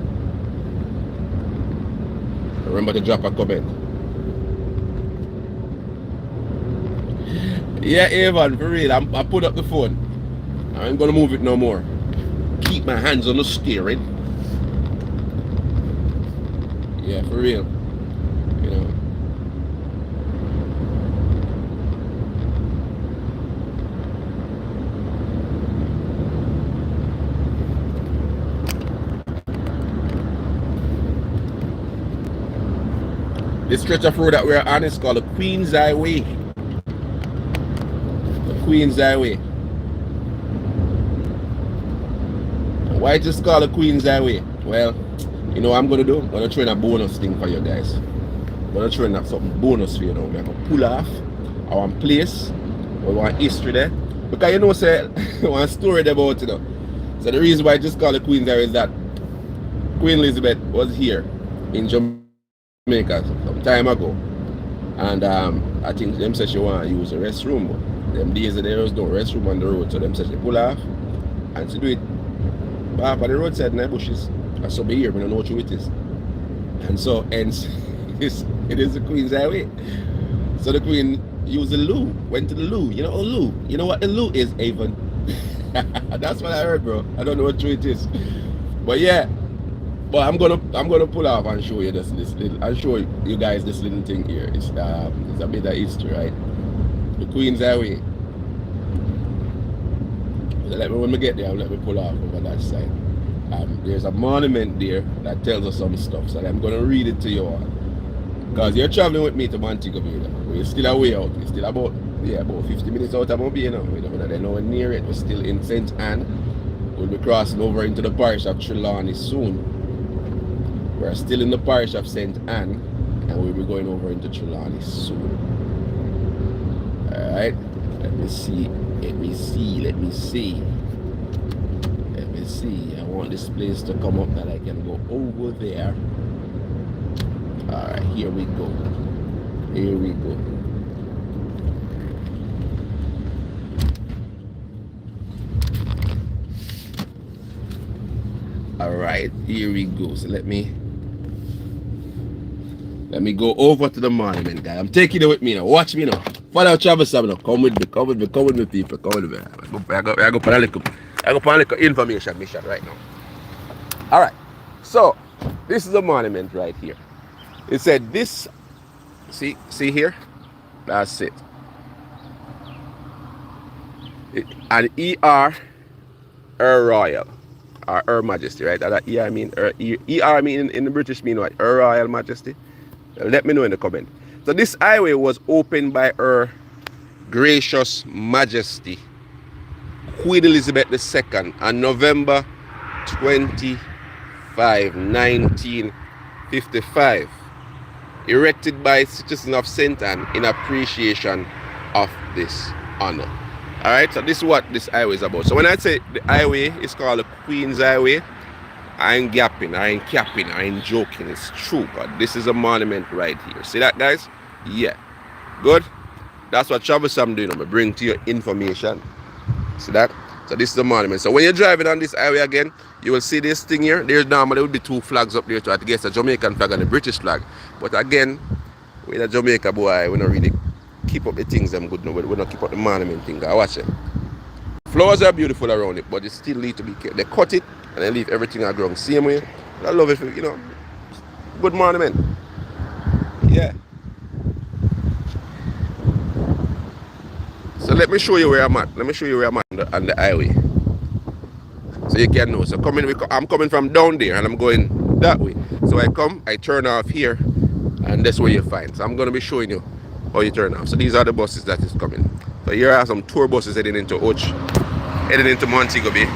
Remember to drop a comment. Yeah, Evan, for real. I put up the phone. I ain't gonna move it no more. Keep my hands on the steering. Yeah, for real. You know. This stretch of road that we're on is called the Queen's Highway. The Queen's Highway. And why it is called the Queen's Highway? Well, you know what I'm going to do? I'm going to throw in a bonus thing for you guys. I'm going to throw in something bonus for you now. I'm going to pull off our place, or one history there. Because you know, say, one story about it. So the reason why I just call the Queen's Highway is that Queen Elizabeth was here in Jamaica some time ago, and I think them said she want to use the restroom, but them days there was no restroom on the road, so them said she pull off and she do it back on the roadside in the bushes. I saw be here, but I don't know what it is, and so hence it is the Queen's Highway. So the Queen used the loo, went to the loo. You know, loo. You know what the loo is, Avon? That's what I heard, bro. I don't know what true it is, but yeah. But I'm gonna pull off and show you this little. I'll show you guys this little thing here. It's a bit of history, right? The Queen's Highway. So when we get there, let me pull off over that side. There's a monument there that tells us some stuff. So I'm gonna read it to you all. Because you're traveling with me to Montego Bay. We're still a way out. We're still about 50 minutes out of Montego Bay now. We're nowhere near it. We're still in St. Anne. We'll be crossing over into the parish of Trelawney soon. We're still in the parish of St. Anne, and we'll be going over into Trelawney soon. Alright, let me see. I want this place to come up that I can go over there. Alright, here we go. Alright, here we go. So let me go over to the monument, guy. I'm taking it with me now. Watch me now. Follow Travis now. Come with me, people. Come with me. I go for a little information mission right now. Alright. So this is a monument right here. It said this. See here? That's it. An ER Her Royal. Or Her Majesty, right? That ER mean in the British mean what? Her Royal Majesty. Let me know in the comment. So this highway was opened by Her Gracious Majesty Queen Elizabeth II on November 25, 1955. Erected by citizens of St. Anne in appreciation of this honor. Alright, so this is what this highway is about. So when I say the highway is called the Queen's Highway, I ain't gapping, I ain't capping, I ain't joking. It's true, but this is a monument right here. See that, guys? Yeah. Good? That's what Travis I'm doing. I'm going to bring to your information. See that? So this is the monument. So when you're driving on this highway again, you will see this thing here. There's normally would be two flags up there. So I guess a Jamaican flag and a British flag. But again, with a Jamaica boy, we don't really keep up the things them good. No, we don't keep up the monument thing. I watch it. Flowers are beautiful around it, but it still need to be careful. They cut it and they leave everything around same way. I love it, you know. Good monument. Yeah. So let me show you where I'm at. Let me show you where I'm at on the highway. So you can know. So I'm coming from down there and I'm going that way. So I turn off here and that's where you find. So I'm going to be showing you how you turn off. So these are the buses that is coming. So here are some tour buses heading into Ochi, heading into Montego Bay.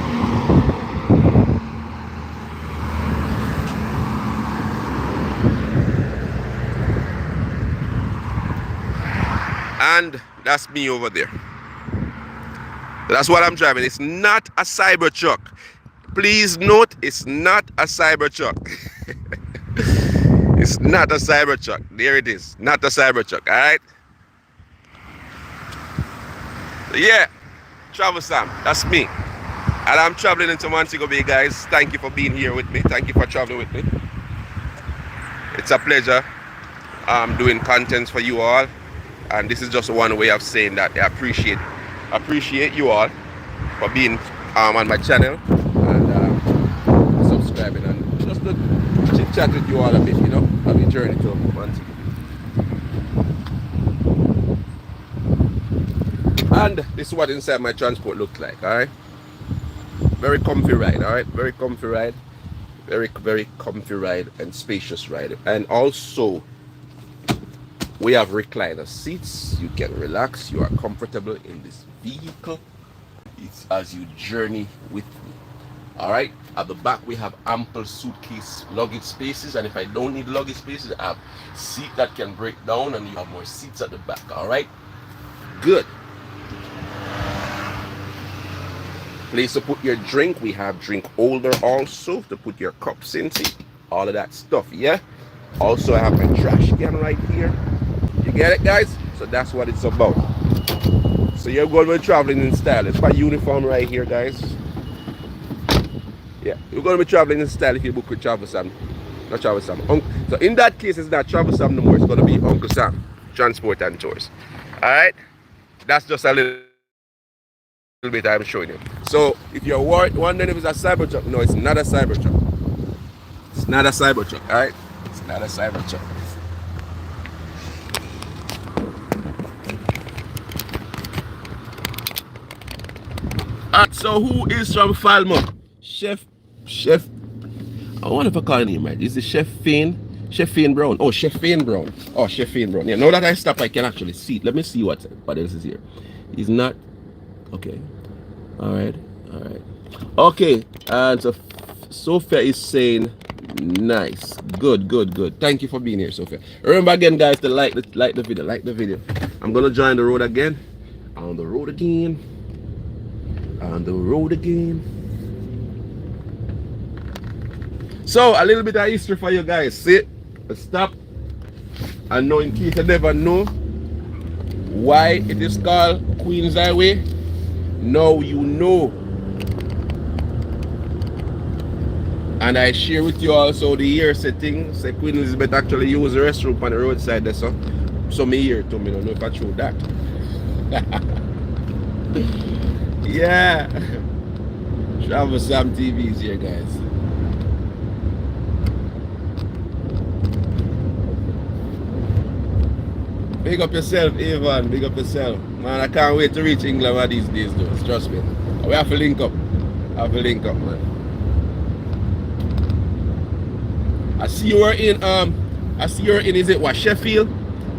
And that's me over there. That's what I'm driving. It's not a Cybertruck. Please note, it's not a Cybertruck. It's not a Cybertruck. There it is. Not a Cybertruck. All right. So yeah, Travel Sam. That's me. And I'm traveling into Montego Bay, guys. Thank you for being here with me. Thank you for traveling with me. It's a pleasure doing contents for you all. And this is just one way of saying that I appreciate you all for being on my channel and subscribing and just to chit chat with you all a bit, you know, on the journey to Montego Bay. And this is what inside my transport looks like, alright? Very comfy ride, alright? Very comfy ride. Very, very comfy ride and spacious ride. And also, we have recliner seats. You can relax. You are comfortable in this vehicle. It's as you journey with me. Alright, at the back we have ample suitcase luggage spaces, and if I don't need luggage spaces, I have seat that can break down and you have more seats at the back. Alright, good. Place to put your drink. We have drink holder also to put your cups in, see, all of that stuff. Yeah, also I have my trash can right here. You get it, guys? So that's what it's about. So you're going to be traveling in style. It's my uniform right here, guys. Yeah, you're going to be traveling in style if you book with Travel Sam. Not Travel Sam. So in that case, it's not Travel Sam no more. It's going to be Uncle Sam Transport and Tours. Alright? That's just a little bit I'm showing you. So if you're wondering if it's a Cybertruck, no, it's not a Cybertruck. It's not a Cybertruck, alright? It's not a Cybertruck. So who is from Falmouth? Chef, I wonder if I call him name right. Is it Chef Fane Brown? Oh, Chef Fane Brown. Oh, Chef Fane Brown. Yeah, now that I stop, I can actually see it. Let me see what else is here. He's not, okay. Alright. Okay, and so Sophia is saying nice. Good. Thank you for being here, Sophia. Remember again, guys, to like the video. I'm gonna join the road again. On the road again. So a little bit of history for you guys. See, stop. And now, in case you never know why it is called Queens Highway, now you know. And I share with you also the year setting. Say Queen Elizabeth actually use the restroom on the roadside there, so me here to me don't know if I true that. Yeah. Travel Sam TV is here, guys. Big up yourself, Evan. Big up yourself. Man, I can't wait to reach England one of these days, though. Trust me. We have to link up. Man. I see you're in, is it what, Sheffield?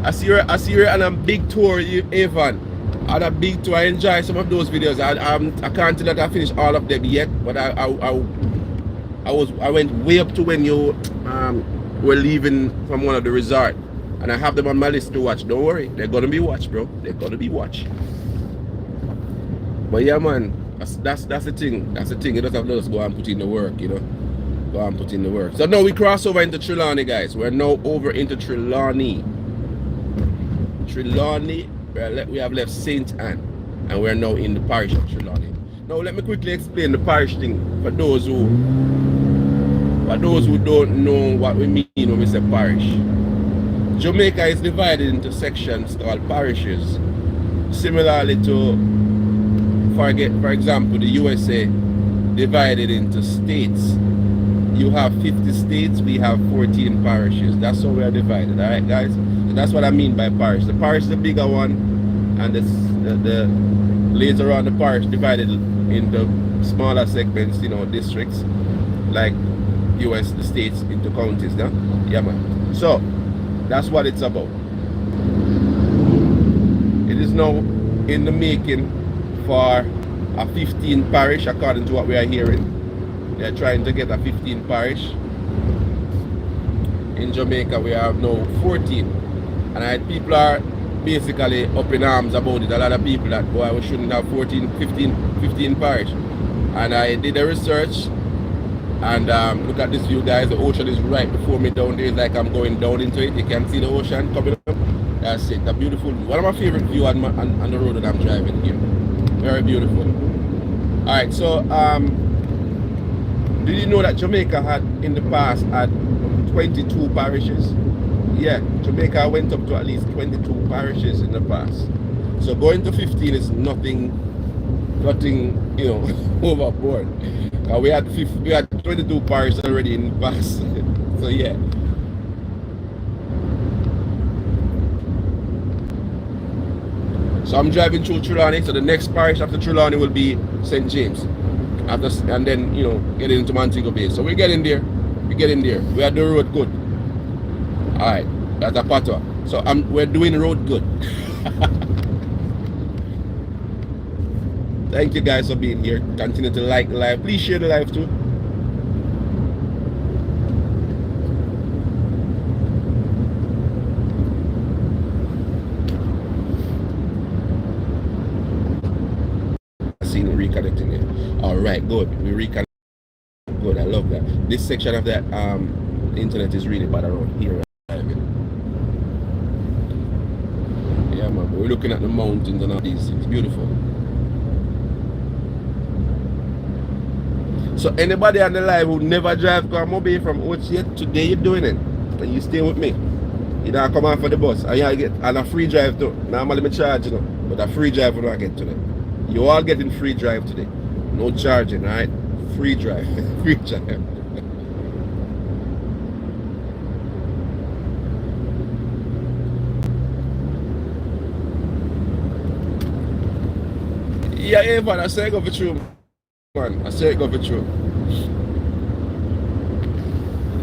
I see you're on a big tour, Evan. On a big tour. I enjoy some of those videos. I can't tell that I finished all of them yet, but I went way up to when you were leaving from one of the resorts. And I have them on my list to watch. Don't worry, they're gonna be watched, bro. They're gonna be watched. But yeah, man, that's the thing. That's the thing. You just have to just go and put in the work, you know. Go and put in the work. So now we cross over into Trelawney, guys. We're now over into Trelawney. We have left St. Anne, and we're now in the parish of Trelawney. Now let me quickly explain the parish thing for those who don't know what we mean when we say parish. Jamaica is divided into sections called parishes. Similarly to, for example, the USA divided into states. You have 50 states, we have 14 parishes. That's how we are divided, alright, guys? So that's what I mean by parish. The parish is the bigger one, and the later on the parish divided into smaller segments, you know, districts, like US, the states, into counties, yeah? Yeah, man. So that's what it's about. It is now in the making for a 15 parish, according to what we are hearing. They're trying to get a 15 parish. In Jamaica, we have now 14. And people are basically up in arms about it. A lot of people that, boy, we shouldn't have 15 parish. And I did a research And look at this view, guys. The ocean is right before me down there. It's like I'm going down into it. You can see the ocean coming up. That's it. A beautiful view. One of my favorite views on the road that I'm driving here. Very beautiful. All right. So, did you know that Jamaica had in the past had 22 parishes? Yeah, Jamaica went up to at least 22 parishes in the past. So going to 15 is nothing, you know, overboard. We had 22 parishes already in the past. So yeah. So I'm driving through Trelawney. So the next parish after Trelawney will be St. James. And then, you know, getting into Montego Bay. So we're getting there. We're getting there. We are doing road good. Alright, that's a pato. So we're doing road good. Thank you guys for being here. Continue to like the live. Please share the live too. I seen it reconnecting it. Alright, good. We reconnect. Good, I love that. This section of that internet is really bad around here. Yeah, man. We're looking at the mountains and all these. It's beautiful. So anybody on the live who never drive Montego Bay from Ochi yet, today you're doing it. And you stay with me. You don't come on for the bus. And you get and a free drive too. Normally I charge, you know, but a free drive when I get today. You all getting free drive today. No charging, alright? Free drive. Free drive. Yeah, man, I say go for true. Man, I say it go for true.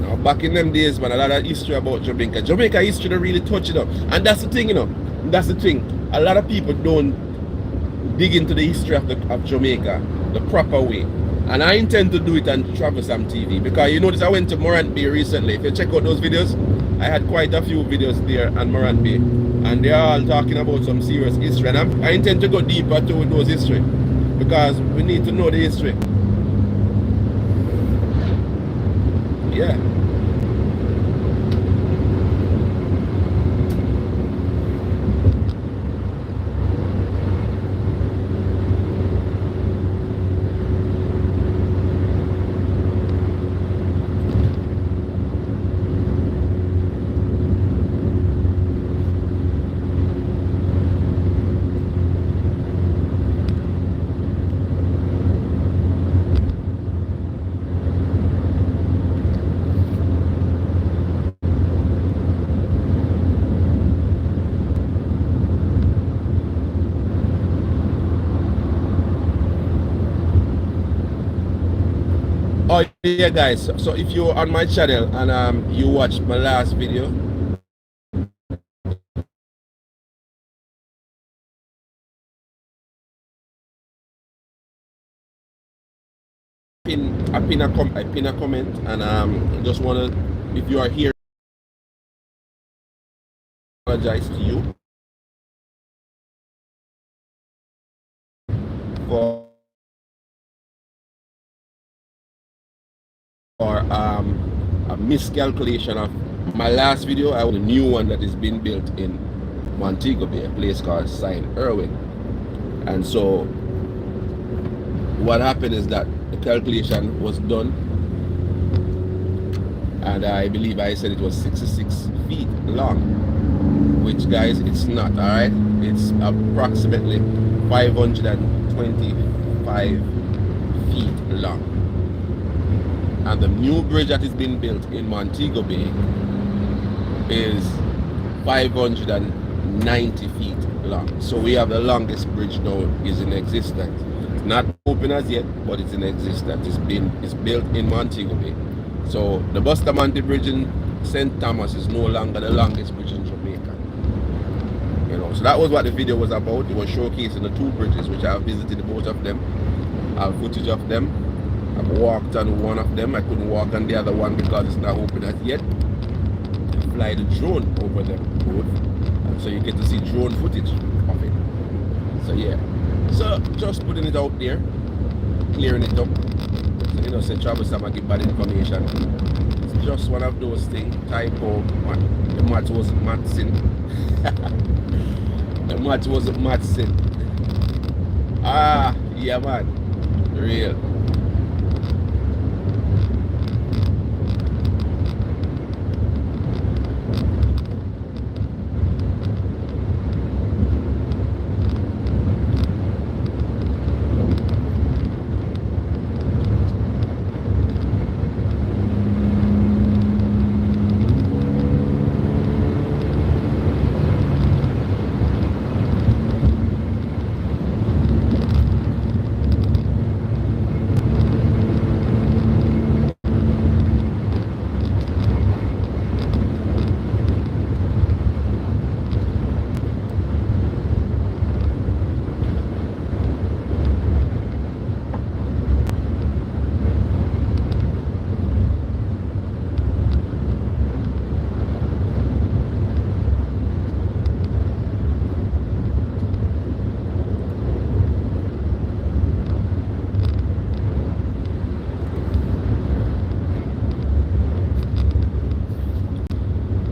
Now, back in them days, man, a lot of history about Jamaica. Jamaica history don't really touch it up. And that's the thing, you know. That's the thing. A lot of people don't dig into the history of Jamaica the proper way. And I intend to do it on Travel Sam TV. Because you notice I went to Montego Bay recently. If you check out those videos, I had quite a few videos there on Montego Bay. And they're all talking about some serious history. And I intend to go deeper to those history. Because we need to know the history. Yeah. Oh yeah, guys, so if you're on my channel and you watched my last video, I pin a comment, and just wanna, if you are here, apologize to you for a miscalculation of my last video. I want a new one that is being built in Montego Bay, a place called St. Irwin. And so what happened is that the calculation was done, and I believe I said it was 66 feet long, which, guys, it's not. All right, it's approximately 525 feet long. And the new bridge that is being built in Montego Bay is 590 feet long. So we have the longest bridge now is in existence. It's not open as yet, but it's in existence. It's built in Montego Bay. So the Bustamante Bridge in St. Thomas is no longer the longest bridge in Jamaica. You know, so that was what the video was about. It was showcasing the two bridges, which I have visited both of them. I have footage of them. I've walked on one of them. I couldn't walk on the other one because it's not open as yet. I fly the drone over them both, and so you get to see drone footage of it. So yeah, so just putting it out there, clearing it up. So You know, say troublesome, I give bad information. It's just one of those things. Typo. The math wasn't mathsing. The math wasn't mathsing. Ah, yeah, man. Real.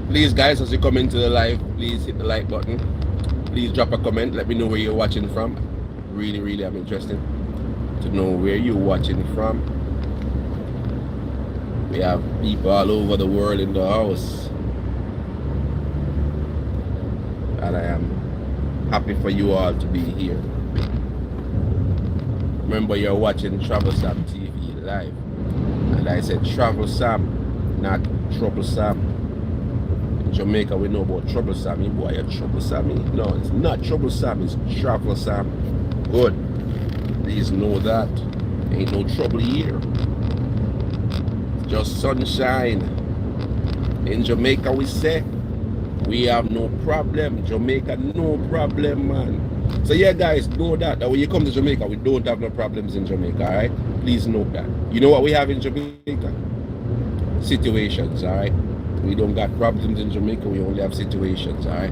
Please, guys, as you come into the live, please hit the like button. Please drop a comment. Let me know where you're watching from. Really, really, I'm interested to know where you're watching from. We have people all over the world in the house, and I am happy for you all to be here. Remember, you're watching Travel Sam TV live, and I said Travel Sam, not Troublesome. In Jamaica, we know about Troublesome. Boy, you're Troublesome. No, it's not Troublesome, it's Travel Sam. Good. Please know that. Ain't no trouble here. It's just sunshine. In Jamaica, we say, we have no problem. Jamaica, no problem, man. So yeah, guys, know that when you come to Jamaica, we don't have no problems in Jamaica, alright? Please note that. You know what we have in Jamaica? Situations, alright? We don't got problems in Jamaica, we only have situations, alright?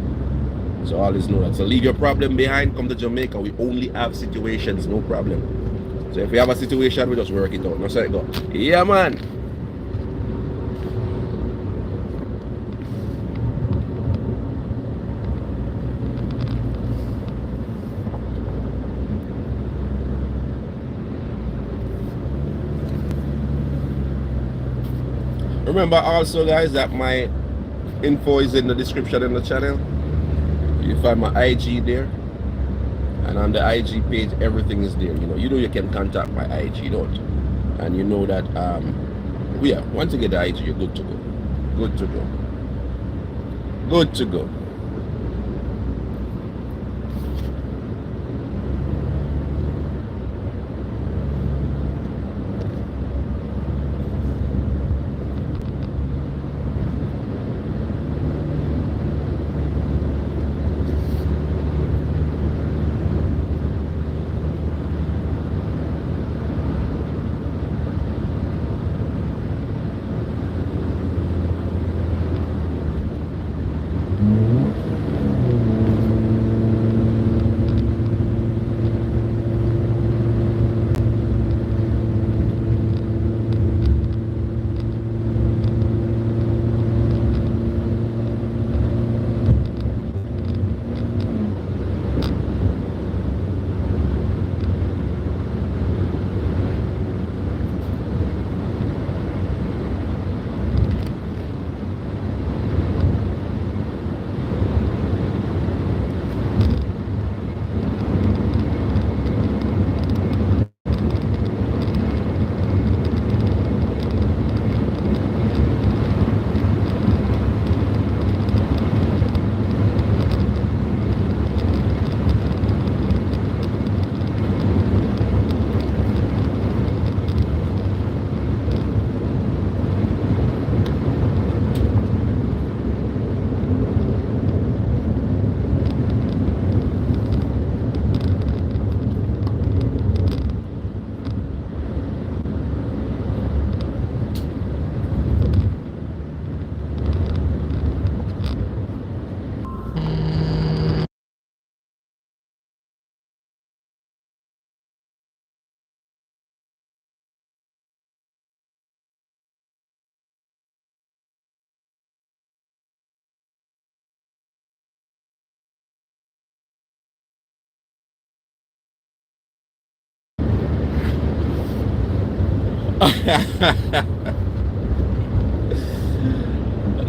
So always know that. So leave your problem behind, come to Jamaica, we only have situations, no problem. So if we have a situation, we just work it out. Now so it go. Yeah, man. Remember also, guys, that my info is in the description in the channel. You find my IG there, and on the IG page everything is there. You know you can contact my IG, don't you? And you know that yeah, once you get the IG, you're good to go. Good to go. Good to go.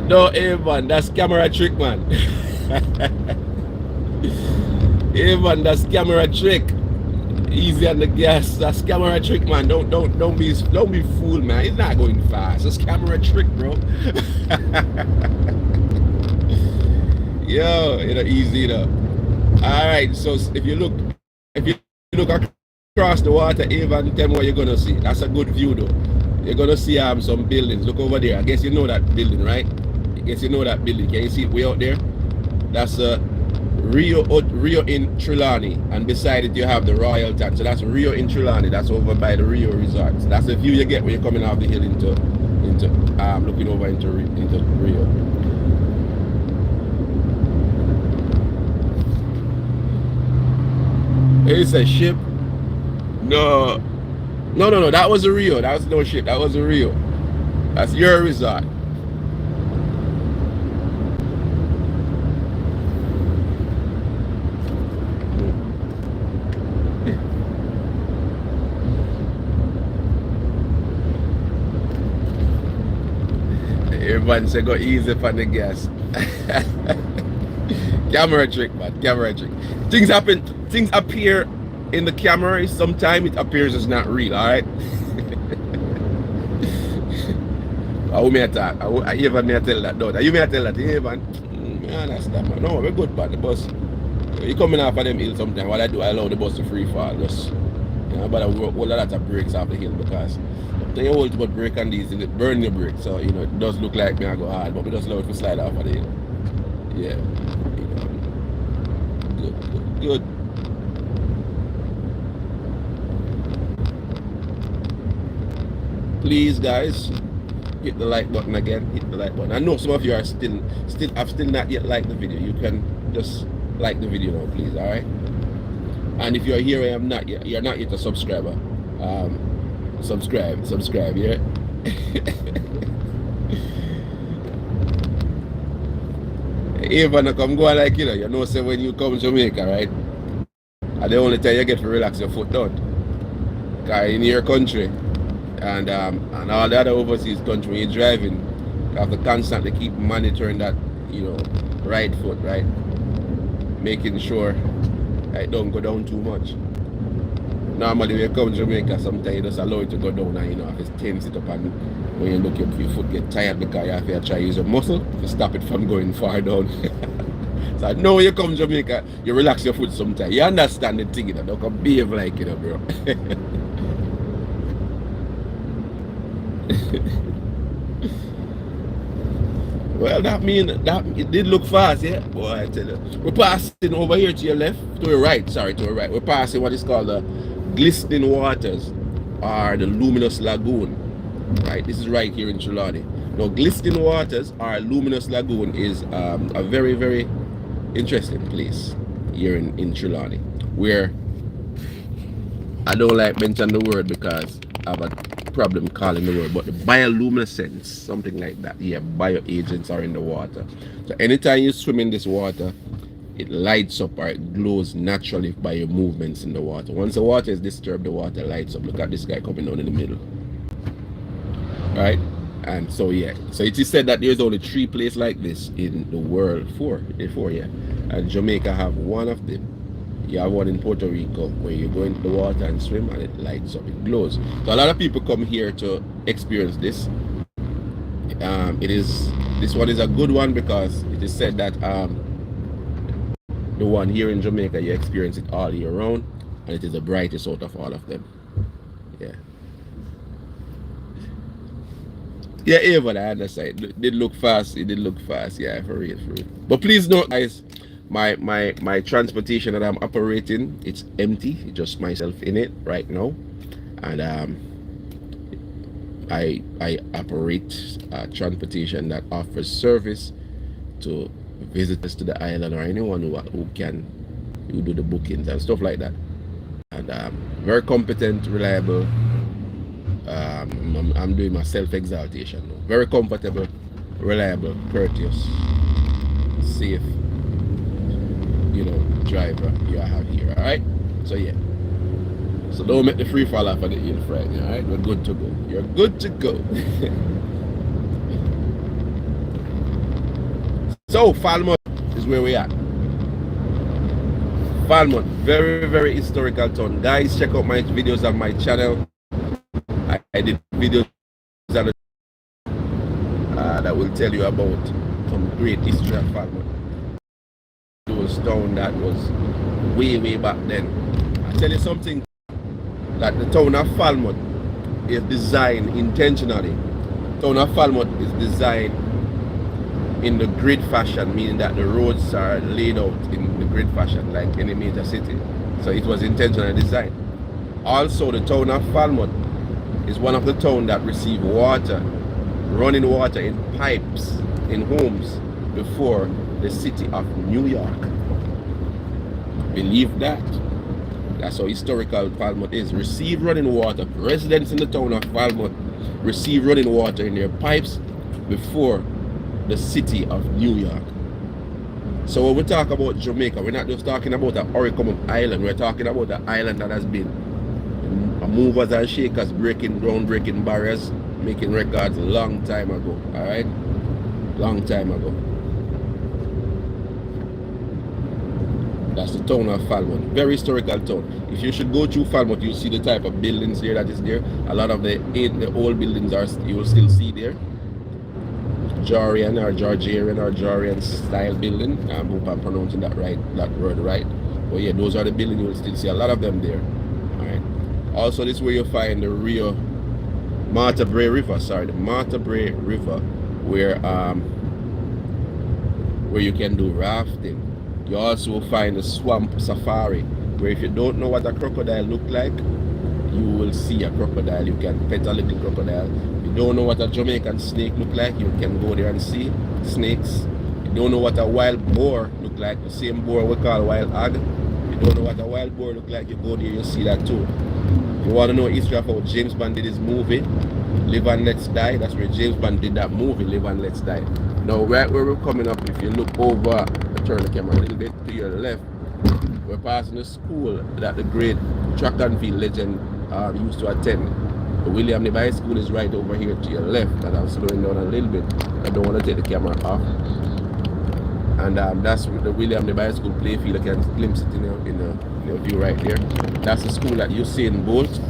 No, hey man, that's camera trick, man. Hey man, that's camera trick. Easy on the gas. That's camera trick, man. Don't be fooled, man. It's not going fast. That's camera trick, bro. Yo, easy enough. All right. So if you look across the water, even tell me what you're gonna see. That's a good view, though. You're gonna see some buildings. Look over there. I guess you know that building, right? I guess you know that building. Can you see it way out there? That's Rio in Trelawney, and beside it you have the Royal Town. So that's Rio in Trelawney. That's over by the Rio Resort. So that's the view you get when you're coming off the hill into looking over into Rio. It's a ship. No. That was a Rio. That was no ship. That was a Rio. That's your resort. Everyone say go easy for the gas. Camera trick, man. Camera trick. Things happen. Things appear in the camera. Sometimes it appears as not real. All right. How may I talk? I even may I tell that? No, you may I tell that? Yeah, man. Understand, man. No, we're good, but the bus. You coming off of them hill sometimes. What I do, I allow the bus to free fall. Just but I roll a lot of brakes off the hill because you hold about brake on these and it burn your brake. So it does look like me I go hard, but we just allow it to slide off of the hill. Yeah. Good. Please, guys, hit the like button again. Hit the like button. I know some of you are still have still not yet liked the video. You can just like the video now, please. All right. And if you're here, you're not yet a subscriber. Subscribe, yeah. Even come go like say when you come to Jamaica, right? And the only time you get to relax your foot down. Cause in your country and all the other overseas country when you're driving, you have to constantly keep monitoring that, right foot, right? Making sure it don't go down too much. Normally when you come to Jamaica, sometimes you just allow it to go down and if it's tense it up and when you look your foot get tired because you have to try to use your muscle to stop it from going far down. So I know when you come to Jamaica, you relax your foot sometimes. You understand the thing, don't come behave like bro. Well, that it did look fast, yeah? Boy, I tell you. We're passing over here to your left, to your right, sorry, to your right. We're passing what is called the Glistening Waters, or the Luminous Lagoon, right? This is right here in Trelawney. Now, Glistening Waters, or Luminous Lagoon, is a very, very interesting place here in Trelawney, where I don't like mention the word because I have a problem calling the word, but the bioluminescence, something like that. Yeah, bioagents are in the water. So anytime you swim in this water, it lights up or it glows naturally by your movements in the water. Once the water is disturbed, the water lights up. Look at this guy coming down in the middle. Right? And so yeah, so it is said that there's only 3 places like this in the world. Four, yeah. And Jamaica have one of them. You have one in Puerto Rico where you go into the water and swim and it lights up, it glows. So a lot of people come here to experience this. This one is a good one because it is said that the one here in Jamaica, you experience it all year round, and it is the brightest out of all of them. Yeah. Yeah, even I understand. It did look fast. Yeah, for real. But please note, guys, my transportation that I'm operating, it's empty. It's just myself in it right now, and I operate transportation that offers service to visitors to the island or anyone who do the bookings and stuff like that. And very competent, reliable. I'm doing my self-exaltation now. Very comfortable, reliable, courteous, safe, driver you have here. All right. So yeah. So don't make the free fall off of the hill Friday, alright? We're good to go. You're good to go. So Falmouth is where we are. Falmouth, very, very historical town. Guys, check out my videos on my channel. I did videos that will tell you about some great history of Falmouth. It was town that was way, way back then. I tell you something, that the town of Falmouth is designed intentionally. The town of Falmouth is designed in the grid fashion, meaning that the roads are laid out in the grid fashion like any major city. So it was intentionally designed. Also, the town of Falmouth is one of the towns that receive water, running water in pipes in homes before the city of New York. Believe that. That's how historical Falmouth is. Receive running water. Residents in the town of Falmouth receive running water in their pipes before the city of New York. So when we talk about Jamaica, we're not just talking about an Oricum island. We're talking about an island that has been movers and shakers, breaking groundbreaking barriers, making records a long time ago. Alright? Long time ago. That's the town of Falmouth. Very historical town. If you should go through Falmouth, you'll see the type of buildings there that is there. A lot of the old buildings you will still see there. Georgian or Georgian style building. I hope I'm pronouncing that word right. But yeah, those are the buildings. You will still see a lot of them there. Alright. Also, this is where you find the real Montego Bay River. Sorry, the Montego Bay River, where you can do rafting. You also find the swamp safari, where if you don't know what a crocodile look like, you will see a crocodile. You can pet a little crocodile. You don't know what a Jamaican snake look like, you can go there and see snakes. You don't know what a wild boar look like, the same boar we call wild hog. You don't know what a wild boar look like, you go there, you see that too. If you want to know history of how James Bond did his movie, Live and Let's Die, that's where James Bond did that movie, Live and Let's Die. Now right where we're coming up, if you look over, turn the camera a little bit to your left, we're passing the school that the great track and field legend used to attend. The William Nebai School is right over here to your left, and I'm slowing down a little bit. I don't want to take the camera off. And that's the William Nebai School playfield. You can glimpse it in the view right there. That's the school that Usain Bolt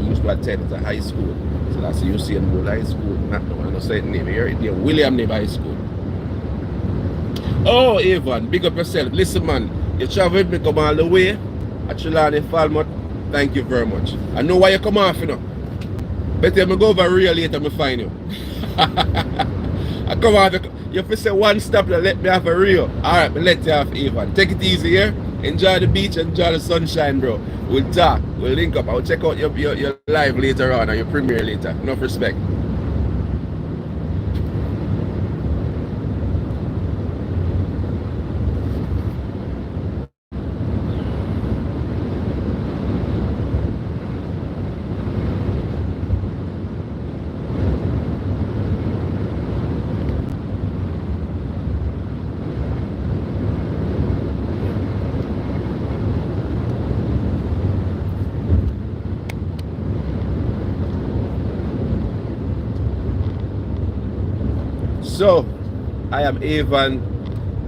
used to attend. It's a high school. So that's the Usain Bolt High School. Not the one I say the name here. It's the William Nebai School. Oh, Evan, big up yourself. Listen, man, you traveled me come all the way at Trelawny, Falmouth. Thank you very much. I know why you come off, you know. Better me go over real later, me find you. I come out, you have to say one stop, let me have a real. Alright, me let you have Evan. Take it easy here. Enjoy the beach, enjoy the sunshine, bro. We'll talk, we'll link up. I'll check out your live later on, or your premiere later. Enough respect. So, I am Evan,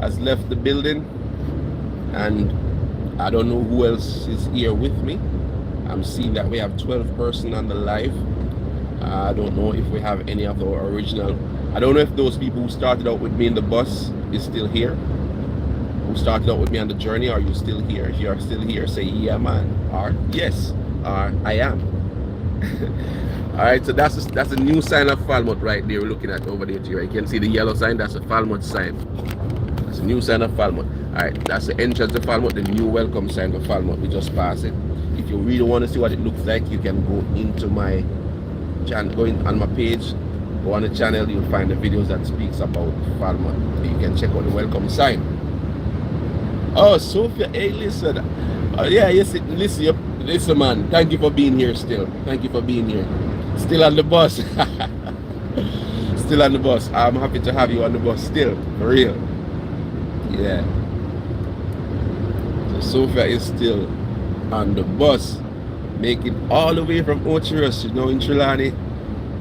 has left the building, and I don't know who else is here with me. I'm seeing that we have 12 persons on the live. I don't know if we have any of our original. I don't know if those people who started out with me in the bus is still here. Who started out with me on the journey, are you still here? If you are still here, say yeah man, or yes, or I am. Alright, so that's a new sign of Falmouth right there. We're looking at over there. You can see the yellow sign, that's a Falmouth sign. That's a new sign of Falmouth. Alright, that's the entrance to Falmouth, the new welcome sign for Falmouth. We just passed it. If you really want to see what it looks like, you can go into my channel, go in on my page, go on the channel, you'll find the videos that speaks about Falmouth. You can check out the welcome sign. Oh, Sophia, hey, listen. Yeah, yes, listen, man. Thank you for being here still. Thank you for being here. Still on the bus. Still on the bus. I'm happy to have you on the bus still. For real. Yeah. So Sophia is still on the bus. Making all the way from Ochi, you know, in Trelawney.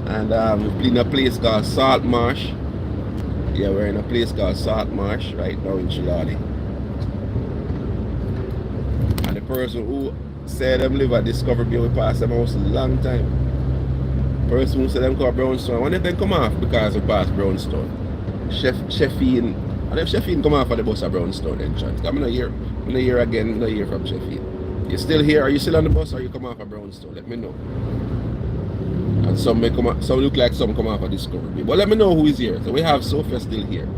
And we've been in a place called Salt Marsh. Yeah, we're in a place called Salt Marsh right now in Trelawney. And the person who said them live at Discovery Bay, we passed them house a long time. Person who said them come Brownstone, when did they come off because we passed Brownstone? Sheffield, and if Sheffield come off of the bus at Brownstone entrance. I'm not here again, I'm not here from Sheffield. You still here? Are you still on the bus or you come off of Brownstone? Let me know. And some may come, some look like some come off of Discovery Bay. But let me know who is here. So we have Sophia still here.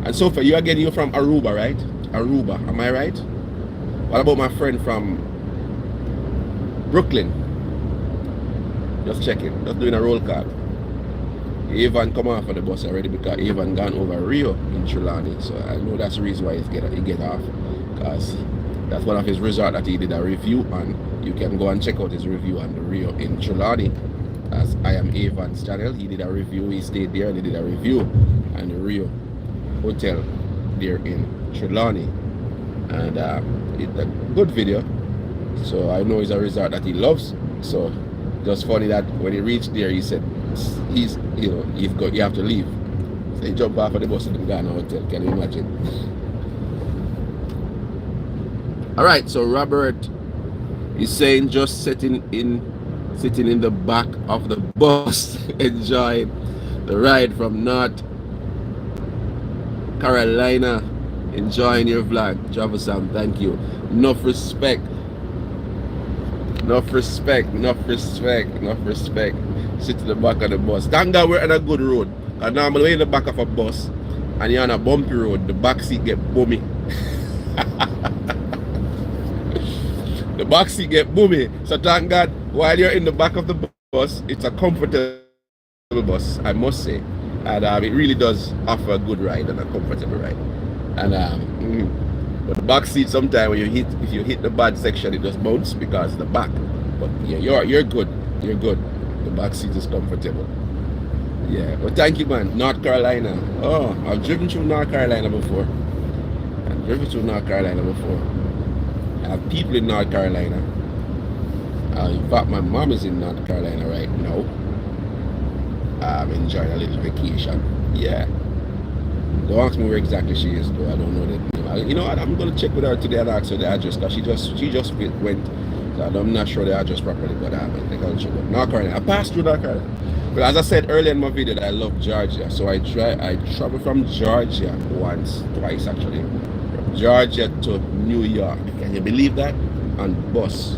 And Sophia, you're from Aruba, right? Aruba, am I right? What about my friend from Brooklyn? Just checking, just doing a roll call. Evan come off of the bus already because Evan gone over Rio in Trelawney. So I know that's the reason why he get off. Because that's one of his resorts that he did a review on. You can go and check out his review on the Rio in Trelawney. As I am Evan's channel, he did a review, he stayed there and he did a review on the Rio Hotel there in Trelawney. And it's a good video. So I know it's a resort that he loves. So just funny that when he reached there, he said you have to leave. So he jumped off of the bus in the Ghana hotel. Can you imagine? Alright, so Robert is saying just sitting in the back of the bus enjoying the ride from North Carolina. Enjoying your vlog. Travel Sam, thank you. Enough respect. Sit in the back of the bus. Thank God we're on a good road. And normally when you're in the back of a bus and you're on a bumpy road, the back seat get boomy. The back seat get boomy. So thank God while you're in the back of the bus, it's a comfortable bus, I must say. And it really does offer a good ride and a comfortable ride. And but the back seat sometimes when if you hit the bad section, it just bounce because the back. But yeah, you're good. You're good. The back seat is comfortable. Yeah. But thank you, man. North Carolina. Oh, I've driven through North Carolina before. I have people in North Carolina. In fact, my mom is in North Carolina right now. I'm enjoying a little vacation. Yeah. Don't ask me where exactly she is, though. I don't know that. You know what? I'm gonna check with her today and ask her the address because she just went. So I'm not sure the address properly, but I'm North Carolina. I passed through North Carolina. But as I said earlier in my video, that I love Georgia. So I traveled from Georgia twice actually. From Georgia to New York. Can you believe that? On bus.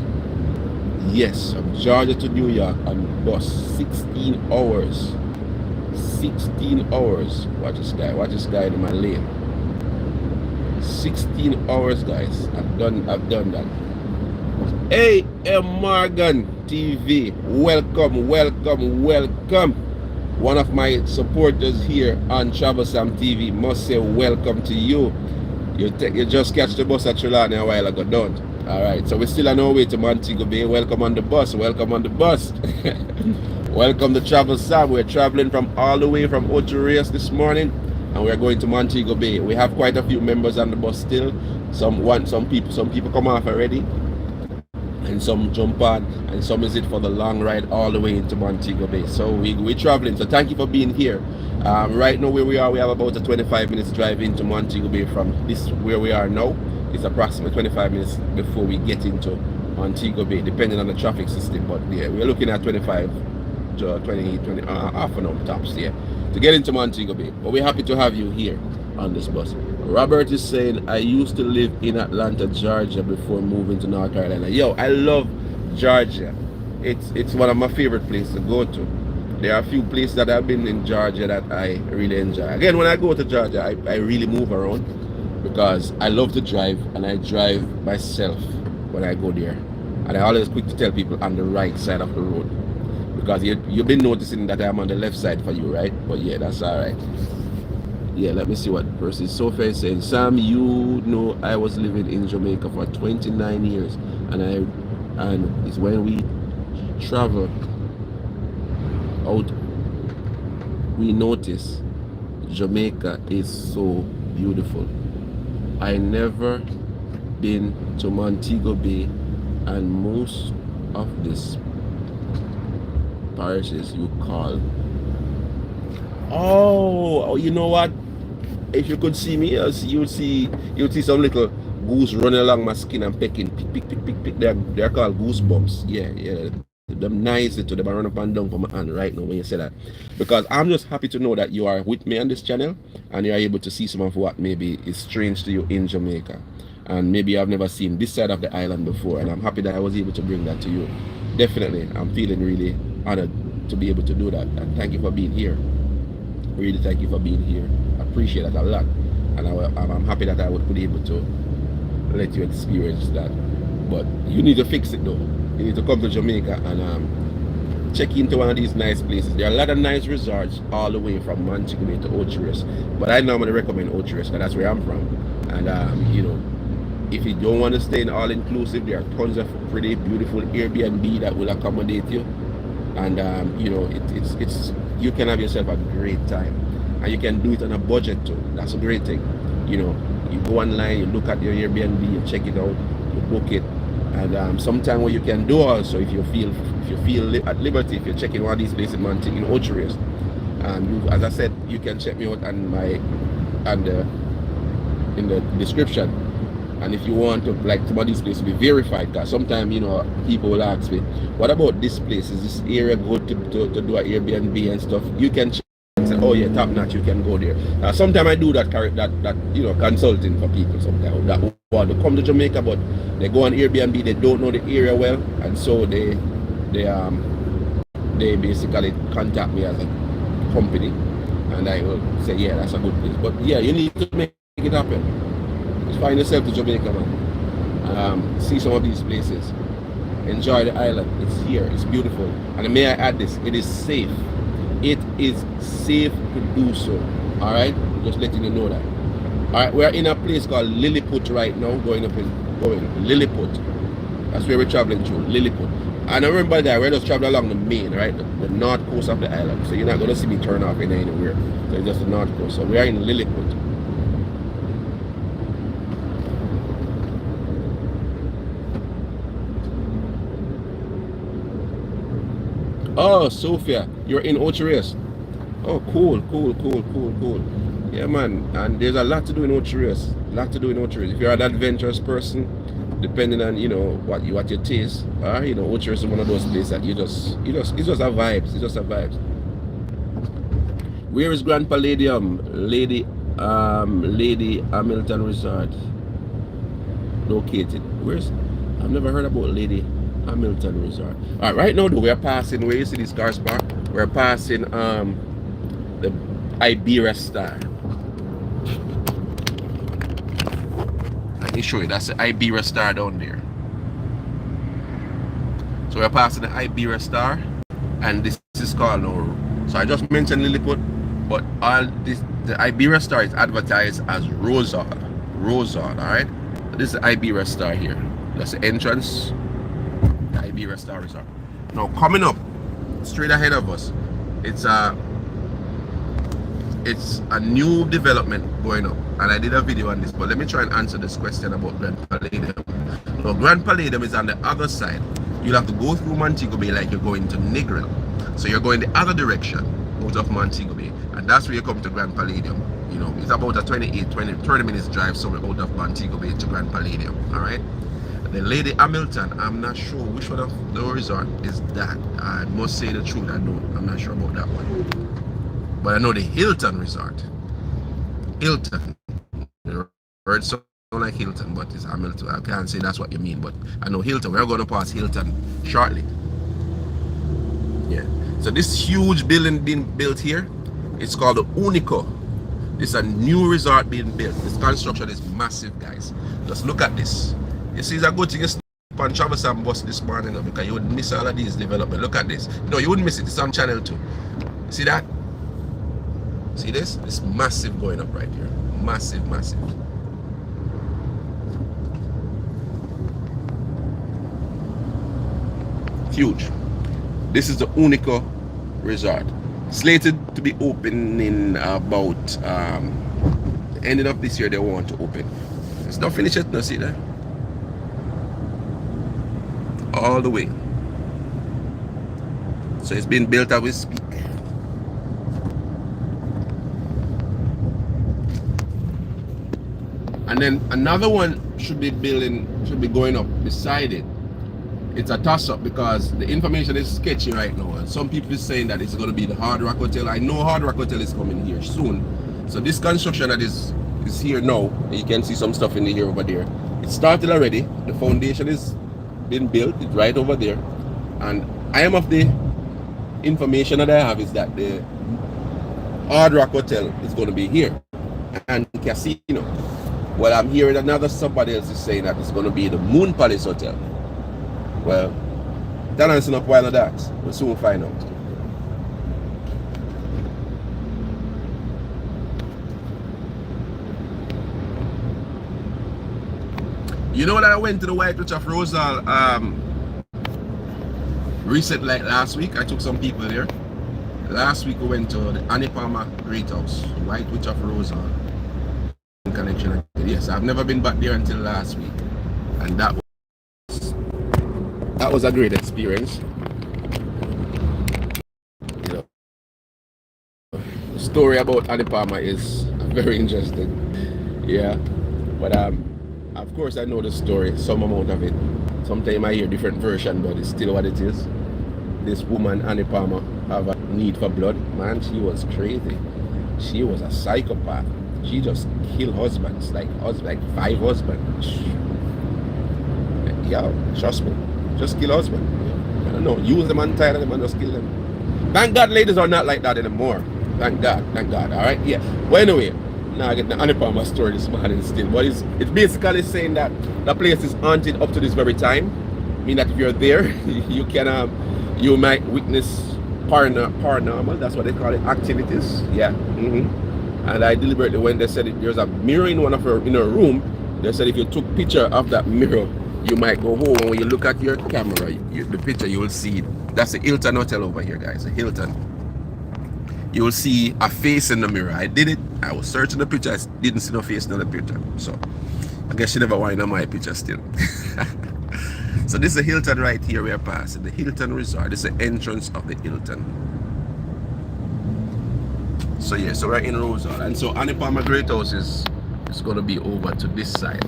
Yes, from Georgia to New York on bus. 16 hours. 16 hours. Watch this guy in my lane. 16 hours, guys. I've done that. Hey, Morgan TV, welcome. One of my supporters here on Travel Sam TV must say welcome to you. You just catch the bus at Trelawney a while ago, don't? Alright, so we're still on our way to Montego Bay. Welcome on the bus. Welcome to Travel Sam. We're traveling all the way from Ochi this morning, and we're going to Montego Bay. We have quite a few members on the bus still. Some people come off already, and some jump on, and some is it for the long ride all the way into Montego Bay. So we're traveling. So thank you for being here. Right now where we are, we have about a 25 minutes drive into Montego Bay from where we are now. It's approximately 25 minutes before we get into Montego Bay, depending on the traffic system. But yeah, we're looking at 25 to 20, half an hour tops, yeah, to get into Montego Bay. But we're happy to have you here on this bus. Robert is saying, I used to live in Atlanta, Georgia before moving to North Carolina. Yo, I love Georgia. It's one of my favorite places to go to. There are a few places that I've been in Georgia that I really enjoy. Again, when I go to Georgia, I really move around because I love to drive, and I drive myself when I go there. And I always quick to tell people on the right side of the road, because you've been noticing that I'm on the left side for you, right? But yeah, that's alright. Yeah, let me see what person is. Sophia is saying, Sam, you know I was living in Jamaica for 29 years, and it's when we travel out, we notice Jamaica is so beautiful. I never been to Montego Bay, and most of this parishes you call. Oh, you know what? If you could see me, you'd see some little goose running along my skin and pecking, pick, pick, pick, pick, pick. They're called goosebumps. Yeah, yeah. Them nice to them run up and down for my hand right now when you say that. Because I'm just happy to know that you are with me on this channel and you are able to see some of what maybe is strange to you in Jamaica. And maybe I've never seen this side of the island before, and I'm happy that I was able to bring that to you. Definitely, I'm feeling really honored to be able to do that. And thank you for being here. Really, thank you for being here. I appreciate that a lot. And I'm happy that I would be able to let you experience that. But you need to fix it though. You need to come to Jamaica and check into one of these nice places. There are a lot of nice resorts all the way from Montego Bay to Ochi. But I normally recommend Ochi because that's where I'm from. And you know, if you don't want to stay in all-inclusive, there are tons of pretty beautiful Airbnb that will accommodate you. And you know, it's you can have yourself a great time. And you can do it on a budget too. That's a great thing. You know, you go online, you look at your Airbnb, you check it out, you book it. And sometime what you can do also, if you feel at liberty, if you're checking one of these places in Montego, in Ochi, and as I said, you can check me out on my in the description. And if you want to, like, some of these places be verified, because sometimes, you know, people will ask me, what about this place? Is this area good to do an Airbnb and stuff? You can check and say, oh yeah, top notch, you can go there. Sometimes I do that you know, consulting for people sometimes that want to come to Jamaica, but they go on Airbnb, they don't know the area well, and so they basically contact me as a company, and I will say, yeah, that's a good place. But yeah, you need to make it happen. Just find yourself to Jamaica, man. See some of these places. Enjoy the island. It's here. It's beautiful. And may I add this? It is safe. It is safe to do so. All right? Just letting you know that. All right? We're in a place called Lilliput right now. Going Lilliput. That's where we're traveling through. Lilliput. And I remember that we're just traveling along the main, right? The north coast of the island. So you're not going to see me turn off anywhere. So it's just the north coast. So we are in Lilliput. Oh, Sophia, you're in Ochi. Oh, cool. Yeah, man. And there's a lot to do in Ochi. If you're an adventurous person, depending on, you know, what your taste, you know, Ochi is one of those places that it's just a vibes. It's just a vibes. Where is Grand Palladium, Lady Hamilton Resort located? I've never heard about Lady Hamilton Resort. Alright, right now though, we're passing, where you see these cars parked, we're passing the Iberia Star. Let me show you, that's the Iberia Star down there. So we're passing the Iberia Star, and this is called now. So I just mentioned Lilliput, but all this, the Iberia Star is advertised as Rosal, alright? This is the Iberia Star here. That's the entrance. Iberia Star Resort. Now coming up straight ahead of us, it's a new development going up, and I did a video on this, but let me try and answer this question about Grand Palladium. Now Grand Palladium is on the other side. You'll have to go through Montego Bay like you're going to Negril, so you're going the other direction out of Montego Bay, and that's where you come to Grand Palladium. You know, it's about a 30 minutes drive somewhere out of Montego Bay to Grand Palladium. All right. The Lady Hamilton, I'm not sure which one of the resort is that. I must say the truth, I'm not sure about that one. But I know the Hilton Resort. Hilton. The word sounds like Hilton, but it's Hamilton. I can't say that's what you mean, but I know Hilton. We're going to pass Hilton shortly. Yeah. So this huge building being built here, it's called the Unico. It's a new resort being built. This construction is massive, guys. Just look at this. You see, it's a good thing you stop on Travis and Bus this morning, because you would miss all of these development. Look at this. No, you wouldn't miss it. It's on channel 2. See that? See this? It's massive going up right here. Massive. Huge. This is the Unico Resort. Slated to be open in about the ending of this year. They want to open. It's not finished yet. No, see that? All the way. So it's being built as we speak. And then another one should be going up beside it. It's a toss-up because the information is sketchy right now, and some people are saying that it's going to be the Hard Rock Hotel. I know Hard Rock Hotel is coming here soon. So this construction that is here now, you can see some stuff in the here over there. It started already. The foundation is been built. It's right over there. And I am of the information that I have is that the Hard Rock Hotel is going to be here and casino. Well, I'm hearing somebody else is saying that it's going to be the Moon Palace Hotel. Well, don't answer up while of that. We'll soon find out. You know that I went to the White Witch of Rosal recently, like last week. I took some people there. Last week we went to the Annie Palmer Great House, White Witch of Rosal connection. Yes, I've never been back there until last week, and that was a great experience. You know, the story about Annie Palmer is very interesting. Yeah, but of course I know the story, some amount of it. Sometimes I hear different version, but it's still what it is. This woman Annie Palmer have a need for blood. Man, she was crazy. She was a psychopath. She just killed husbands, like 5 husbands. Yeah, trust me. Just kill husband. I don't know. Use them and tire them and just kill them. Thank God ladies are not like that anymore. Thank God. Alright? Yeah. Well anyway, now I get the Annie Palmer story this morning still. But it's basically saying that the place is haunted up to this very time. I mean that if you're there, you might witness paranormal, that's what they call it, activities. Yeah. And I deliberately, when they said there's a mirror in one of her in her room, they said if you took picture of that mirror, you might go home, and when you look at your camera, the picture, you will see that's the Hilton Hotel over here, guys. The Hilton. You will see a face in the mirror. I did it. I was searching the picture. I didn't see no face in the picture. So I guess she never wanted on my picture still. So this is the Hilton right here. We are passing the Hilton Resort. This is the entrance of the Hilton. So yeah, so we're in Rosal, and so Annie Palmer Great House is going to be over to this side.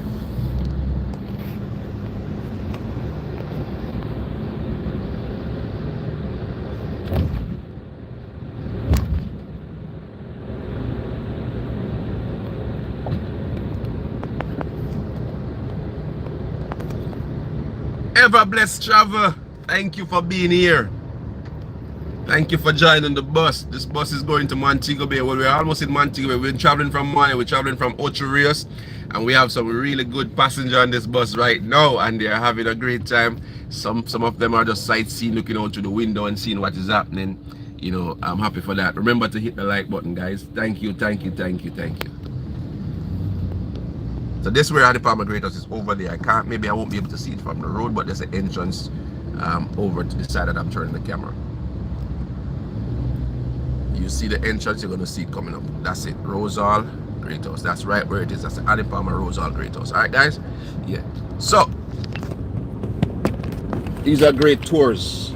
Ever blessed travel, thank you for being here. Thank you for joining the bus. This bus is going to Montego Bay. Well, we're almost in Montego Bay. We've been traveling from morning. We're traveling from Ochi, and we have some really good passengers on this bus right now, and they're having a great time. Some of them are just sightseeing, looking out through the window and seeing what is happening. You know, I'm happy for that. Remember to hit the like button, guys. Thank you. So this is where Annie Palmer Great House is over there. Maybe I won't be able to see it from the road, but there's an entrance over to the side that I'm turning the camera. You see the entrance, you're going to see it coming up. That's it. Rosal Great House. That's right where it is. That's the Annie Palmer Rosal Great House. Alright, guys? Yeah. So, these are great tours.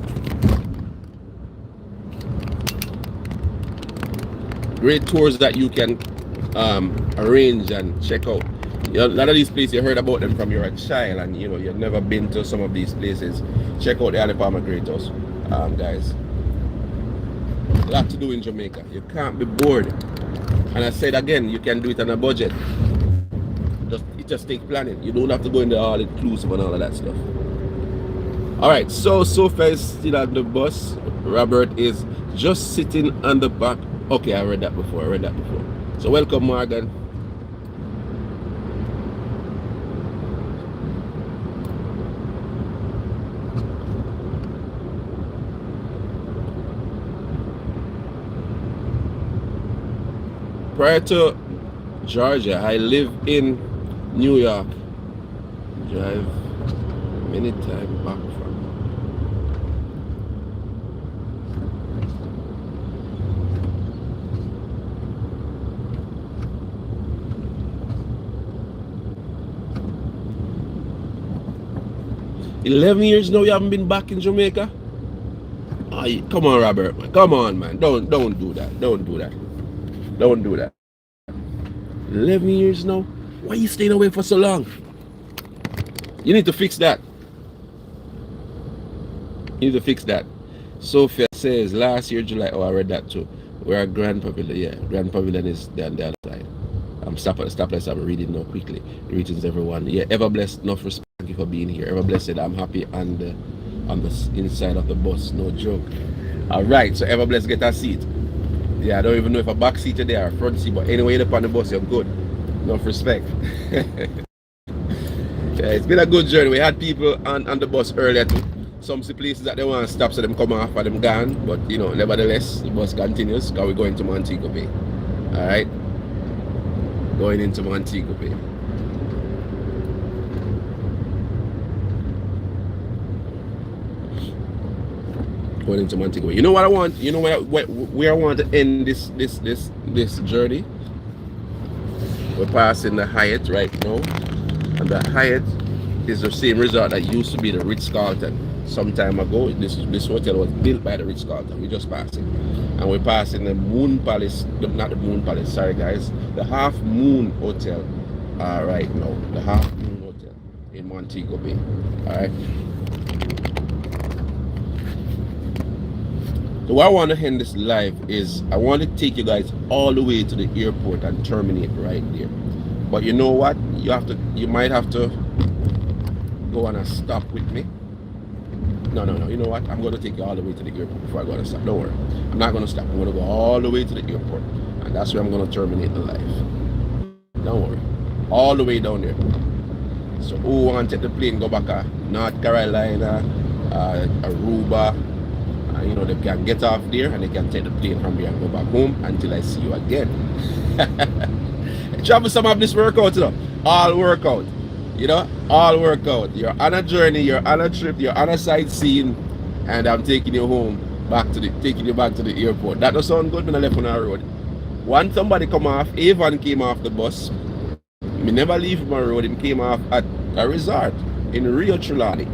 Great tours that you can arrange and check out. You know, a lot of these places, you heard about them from you're a child, and you know, you've never been to some of these places. Check out the Annie Palmer Great House, guys. A lot to do in Jamaica. You can't be bored. And I said again, you can do it on a budget. It just takes planning. You don't have to go into all inclusive and all of that stuff. Alright, so Sophia is still on the bus. Robert is just sitting on the back. Okay, I read that before. So welcome, Morgan. Prior to Georgia, I live in New York. Drive many times back from. "11 years now you haven't been back in Jamaica?" Come on, Robert, man. Come on, man. Don't do that. Don't do that. Don't do that. 11 years now? Why you staying away for so long? You need to fix that. You need to fix that. Sophia says last year July. Oh, I read that too. We're at Grand Pavilion. Yeah, Grand Pavilion is down the other side. Stop at the stoplights. I'm reading now quickly. Greetings everyone. Yeah, ever blessed. Enough respect. Thank you for being here. Ever blessed. I'm happy on the inside of the bus. No joke. All right. So ever blessed. Get a seat. Yeah, I don't even know if a back seat there or a front seat, but anyway, up on the bus, you're good. Enough respect. Yeah, it's been a good journey. We had people on the bus earlier too. Some places that they want to stop, so them come off and them gone. But you know, nevertheless, the bus continues because we're going to Montego Bay. Alright? Going into Montego Bay. Going into Montego Bay. You know what I want? You know where I want to end this journey? We're passing the Hyatt right now. And the Hyatt is the same resort that used to be the Ritz-Carlton some time ago. This hotel was built by the Ritz-Carlton. We just passed it. And we're passing the Moon Palace, not the Moon Palace, sorry guys, the Half Moon Hotel right now. The Half Moon Hotel in Montego Bay. Alright. So what I want to end this live is I want to take you guys all the way to the airport and terminate right there. But you know what? You might have to go on a stop with me. No. You know what? I'm going to take you all the way to the airport before I go on a stop. Don't worry. I'm not going to stop. I'm going to go all the way to the airport. And that's where I'm going to terminate the live. Don't worry. All the way down there. So who want to take the plane, go back to North Carolina, Aruba, you know, they can get off there and they can take the plane from here and go back home until I see you again. Travel some of this workout, you know. All workout. You know, all workout. You're on a journey, you're on a trip, you're on a sightseeing, and I'm taking you home, taking you back to the airport. That does sound good when I left on our road. Once somebody come off, Avon came off the bus. Me never leave my road, him came off at a resort in Rio Trulani.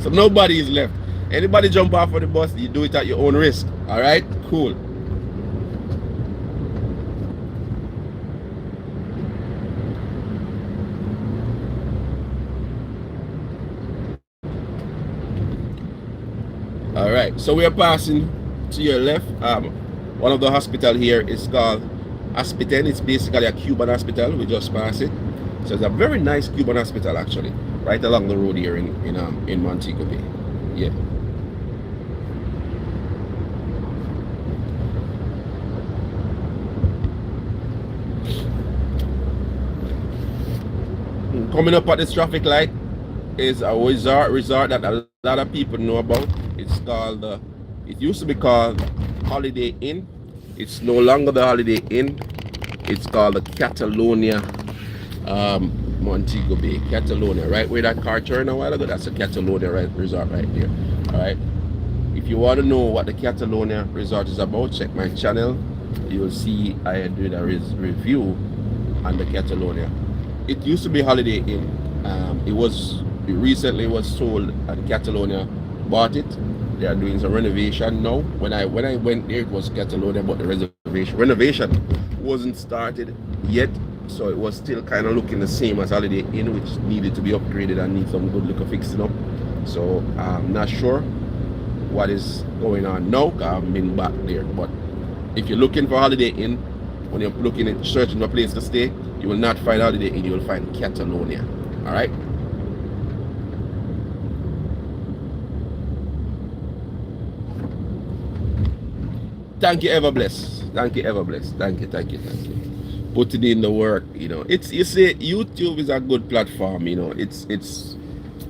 So nobody is left. Anybody jump off of the bus, you do it at your own risk. Alright? Cool. Alright, so we are passing to your left. One of the hospital here is called Hospital. It's basically a Cuban hospital. We just passed it. So it's a very nice Cuban hospital actually. Right along the road here in Montego Bay. Yeah. Coming up at this traffic light is a resort that a lot of people know about. It's called it used to be called Holiday Inn. It's no longer the Holiday Inn. It's called the Catalonia Montego Bay. Catalonia, right where that car turned a while ago, that's a Catalonia resort right there. Alright. If you want to know what the Catalonia resort is about, check my channel. You will see I did a review on the Catalonia. It used to be Holiday Inn. It recently was sold and Catalonia bought it. They are doing some renovation now. When I went there, it was Catalonia, but the renovation wasn't started yet, so it was still kind of looking the same as Holiday Inn, which needed to be upgraded and need some good liquor fixing up. So I'm not sure what is going on now, because I haven't been back there. But if you're looking for Holiday Inn, when you're looking at searching a place to stay, you will not find Holiday Inn, you will find Catalonia. Alright? Thank you, ever blessed. Thank you, ever blessed. Thank you. Putting in the work, you know. You see, YouTube is a good platform, you know. It's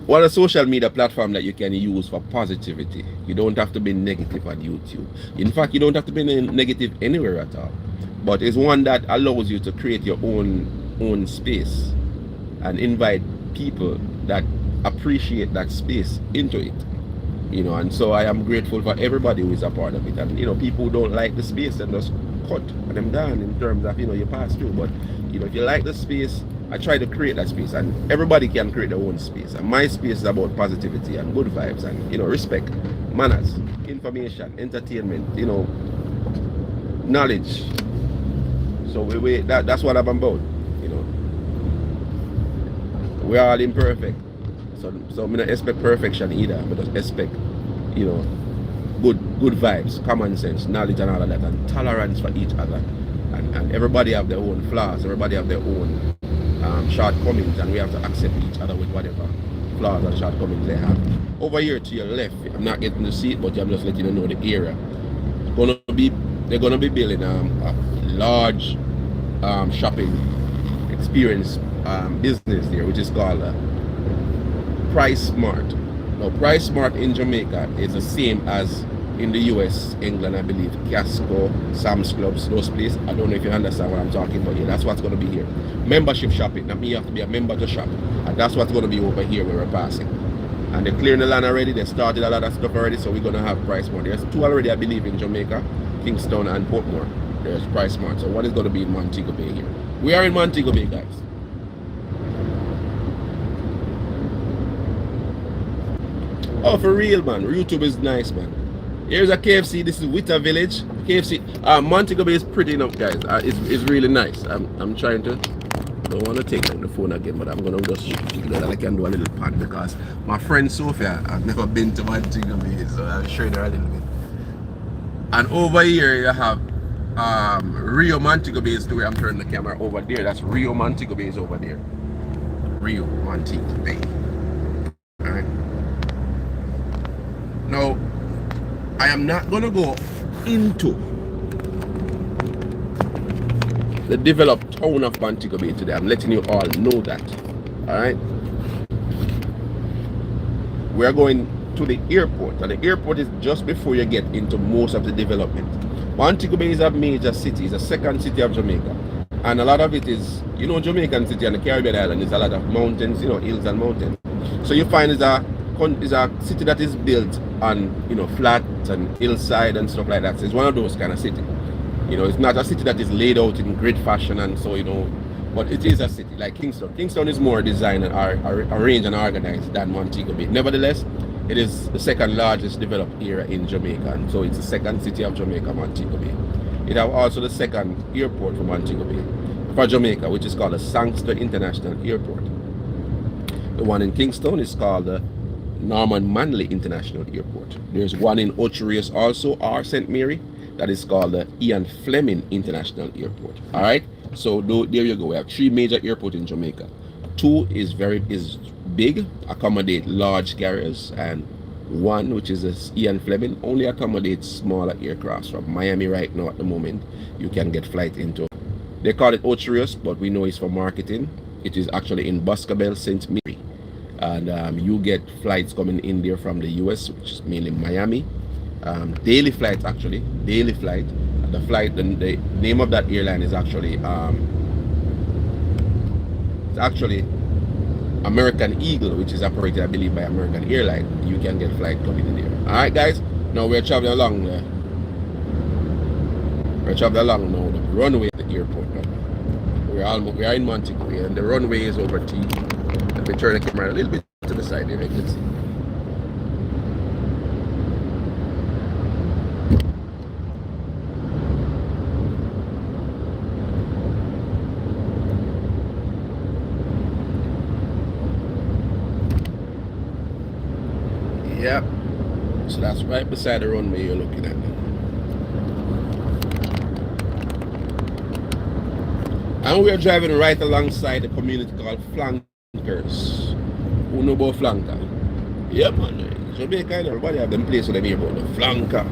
one of the social media platform that you can use for positivity. You don't have to be negative on YouTube. In fact, you don't have to be negative anywhere at all. But it's one that allows you to create your own space and invite people that appreciate that space into it, you know. And so I am grateful for everybody who is a part of it. And you know, people who don't like the space and just cut them down in terms of, you know, you pass through. But you know, if you like the space, I try to create that space, and everybody can create their own space. And my space is about positivity and good vibes and, you know, respect. manners, information, entertainment, knowledge. So that's what I'm about, you know. We're all imperfect. So I don't expect perfection either, but just expect, good vibes, common sense, knowledge and all of that, and tolerance for each other. And everybody have their own flaws, everybody have their own shortcomings, and we have to accept each other with whatever flaws and shortcomings they have. Over here to your left, I'm not getting to see it, but I'm just letting you know the area. They're gonna be building a large shopping experience business there, which is called Price Smart. Now, Price Smart in Jamaica is the same as in the US, England, I believe, Casco, Sam's Clubs, those places. I don't know if you understand what I'm talking about here. That's what's going to be here. Membership shopping. That means you have to be a member to shop. And that's what's going to be over here where we're passing. And they're clearing the land already. They started a lot of stuff already, so we're going to have Price Smart. There's two already, I believe, in Jamaica, Kingston and Portmore. There's Price Smart. So one is going to be in Montego Bay here. We are in Montego Bay, guys. Oh, for real, man. YouTube is nice, man. Here's a KFC. This is Witter Village. KFC. Montego Bay is pretty enough, guys. It's really nice. I'm trying to. Don't want to take on the phone again, but I'm gonna just figure that I can do a little pan because my friend Sophia, I've never been to Montego Bay, so I'll show her a little bit. And over here you have Rio Montego Bay is to where I'm turning the camera over there. That's Rio Montego Bay is over there. Rio Montego Bay. Alright. Now, I am not going to go into the developed town of Montego Bay today. I'm letting you all know that. Alright? We're going to the airport, and the airport is just before you get into most of the development. Montego Bay is a major city. It's the second city of Jamaica. And a lot of it is, Jamaican city and the Caribbean island is a lot of mountains, hills and mountains. So you find it's a city that is built on flat and hillside and stuff like that. So it's one of those kind of cities. It's not a city that is laid out in great fashion, and so but it is a city like Kingston. Kingston is more designed and arranged and organized than Montego Bay. Nevertheless, it is the second largest developed area in Jamaica, and so it's the second city of Jamaica, Montego Bay. It has also the second airport for Montego Bay for Jamaica, which is called the Sangster International Airport. The one in Kingston is called the Norman Manley International Airport. There's one in Ochi also, or St. Mary, that is called the Ian Fleming International Airport. All right, so there you go. We have three major airports in Jamaica. Two is big, accommodate large carriers, and one, which is this Ian Fleming, only accommodates smaller aircrafts. From Miami right now at the moment, you can get flight into. They call it Ochi, but we know it's for marketing. It is actually in Boscobel, St. Mary. And you get flights coming in there from the US, which is mainly Miami. Daily flights, actually. Daily flight. And the name of that airline is actually American Eagle, which is operated, I believe, by American Airline. You can get flight coming in there. Alright, guys. Now we're traveling along now the runway at the airport now. We are in Montego Bay, and the runway is over T. Let me turn the camera a little bit to the side here, you can see. Yep. So that's right beside the runway you're looking at. And we're driving right alongside the community called Flankers. Who know about Flanker? Yeah, man. Jamaica, everybody have them places with them here about the Flanker.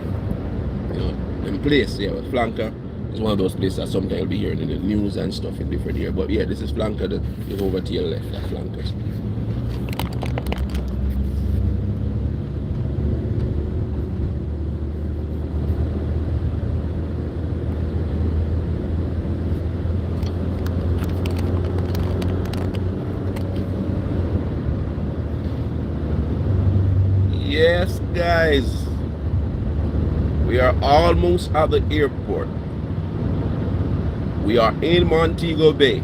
Them place, yeah, but Flanker is one of those places that sometimes you'll be hearing in the news and stuff in different here. But yeah, this is Flanker that is over to your left, that Flankers. Yes, guys, we are almost at the airport. We are in Montego Bay.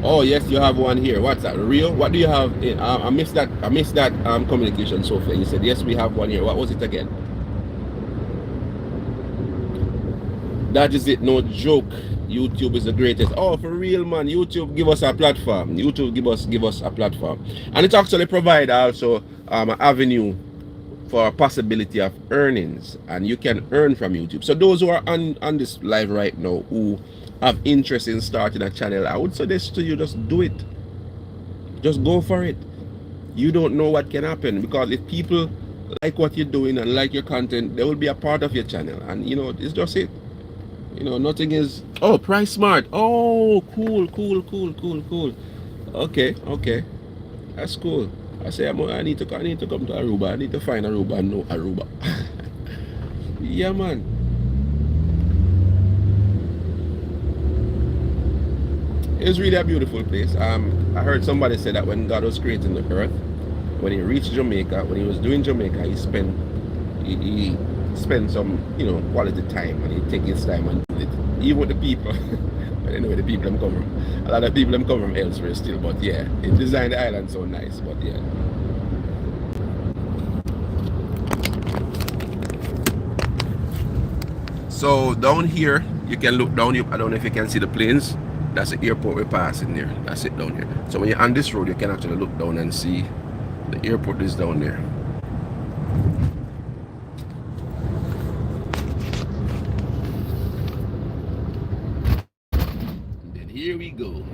Oh yes, you have one here. What's that? Real? What do you have? I missed that. I missed that communication so far. You said yes, we have one here. What was it again? That is it. No joke. YouTube is the greatest. Oh, for real, man. YouTube give us a platform. YouTube give us a platform, and it actually provide also an avenue for a possibility of earnings, and you can earn from YouTube. So those who are on this live right now who have interest in starting a channel, I would suggest to you, just do it. Just go for it. You don't know what can happen, because if people like what you're doing and like your content, they will be a part of your channel, and you know, it's just it. You know, nothing is. Oh, price smart. Oh, cool. Okay, that's cool. I say I need to come to Aruba. I need to find Aruba and know Aruba. Yeah, man. It's really a beautiful place. I heard somebody say that when God was creating the earth, when he reached Jamaica, when he was doing Jamaica, he spent some, you know, quality time, and he take his time and do it. Even with the people. But anyway, the people them come from, a lot of people them come from elsewhere still, but yeah, he designed the island so nice, but yeah. So down here, you can look down. I don't know if you can see the planes. That's the airport we're passing there. That's it down here. So when you're on this road, you can actually look down and see the airport is down there. And then here we go.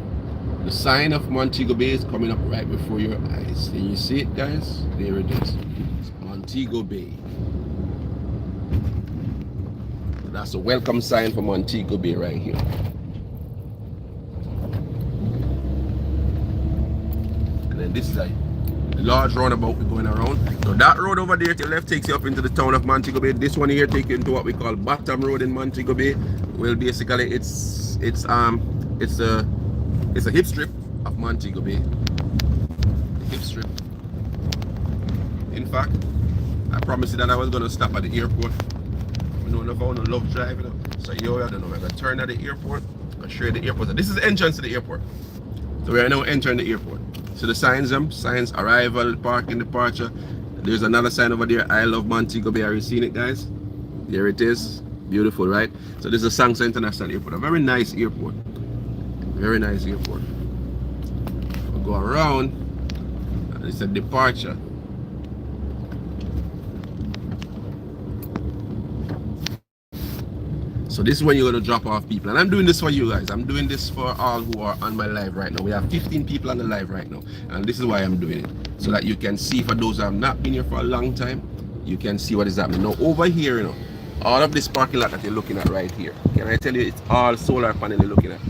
The sign of Montego Bay is coming up right before your eyes. Can you see it, guys? There it is. It's Montego Bay. That's a welcome sign for Montego Bay right here. And then this is a large roundabout we're going around. So that road over there to the left takes you up into the town of Montego Bay. This one here takes you into what we call Bottom Road in Montego Bay. Well, basically it's a hip strip of Montego Bay. Hip strip. In fact, I promised you that I was gonna stop at the airport. You know, I love driving. So yo, I don't know. I'm gonna turn at the airport. I'll show you the airport. This is the entrance to the airport. So we are now entering the airport. So the signs, arrival, parking, departure. There's another sign over there. I love Montego Bay. Are you seeing it, guys? There it is. Beautiful, right? So this is the Sangsa International Airport. A very nice airport. Very nice airport. We'll go around. And it's a departure. So this is when you're going to drop off people. And I'm doing this for you guys. I'm doing this for all who are on my live right now. We have 15 people on the live right now. And this is why I'm doing it. So that you can see, for those who have not been here for a long time, you can see what is happening. Now over here, you know, all of this parking lot that you're looking at right here. Can I tell you, it's all solar panel you're looking at.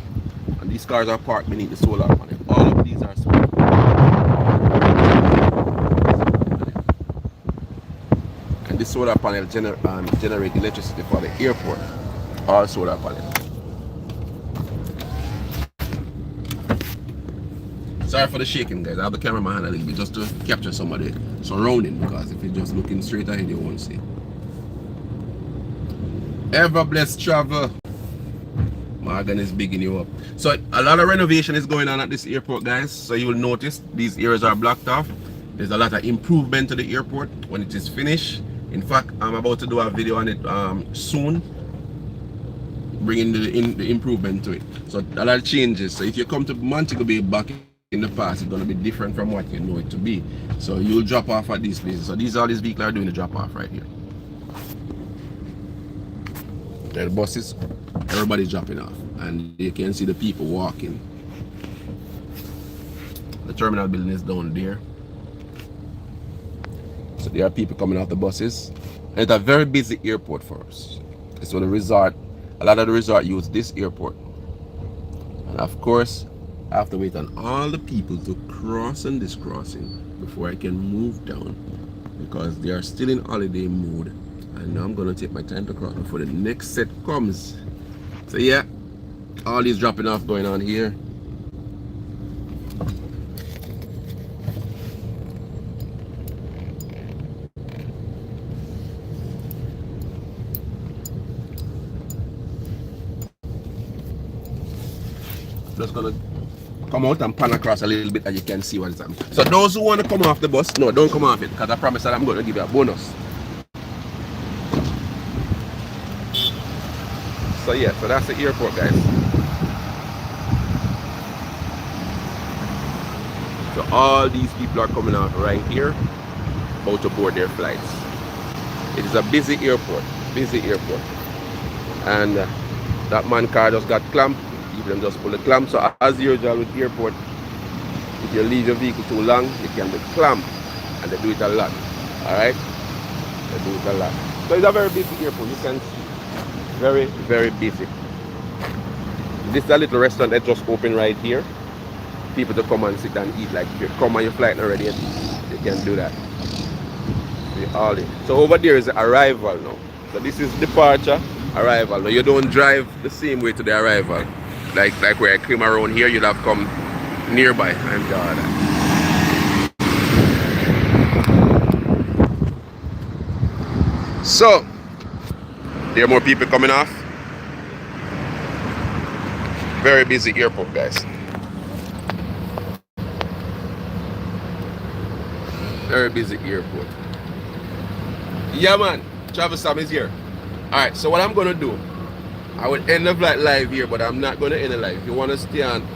And these cars are parked beneath the solar panel. All of these are solar panel. And this solar panel generate electricity for the airport. All solar panel. Sorry for the shaking, guys. I have the camera in my hand a little bit just to capture some of the surrounding, because if you're just looking straight ahead, you won't see. Ever blessed travel. Morgan is bigging you up. So a lot of renovation is going on at this airport, guys. So you will notice these areas are blocked off. There's a lot of improvement to the airport when it is finished. In fact, I'm about to do a video on it soon, bringing the improvement to it. So a lot of changes. So if you come to Montego Bay back in the past, it's going to be different from what you know it to be. So you'll drop off at these places. So all these vehicles are doing the drop off right here. There are the buses, everybody's dropping off, and you can see the people walking. The terminal building is down there. So there are people coming off the buses. And it's a very busy airport for us. So the resort, a lot of the resort use this airport. And of course, I have to wait on all the people to cross on this crossing before I can move down, because they are still in holiday mood. And now I'm gonna take my time to cross before the next set comes. So yeah, all these dropping off going on here. Just gonna come out and pan across a little bit and you can see what's happening. So those who want to come off the bus, no, don't come off it, because I promise that I'm going to give you a bonus. So yeah, so that's the airport, guys. So all these people are coming out right here, about to board their flights. It is a busy airport, and that man car just got clamped. People just pull the clamp. So as usual with the airport, if you leave your vehicle too long, it can be clamped, and they do it a lot. All right, they do it a lot. So it's a very busy airport. You can see, very, very busy. This is a little restaurant that just opened right here. People to come and sit and eat. Like if you come on your flight already, you can do that. So over there is the arrival now. So this is departure, arrival. Now you don't drive the same way to the arrival. Like where I came around here, you'd have come nearby and do all that. So there are more people coming off. Very busy airport, guys. Very busy airport. Yeah, man. Travis Sam is here. Alright, so what I'm going to do, I would end the flight live here, but I'm not going to end it live. If you want to stay on...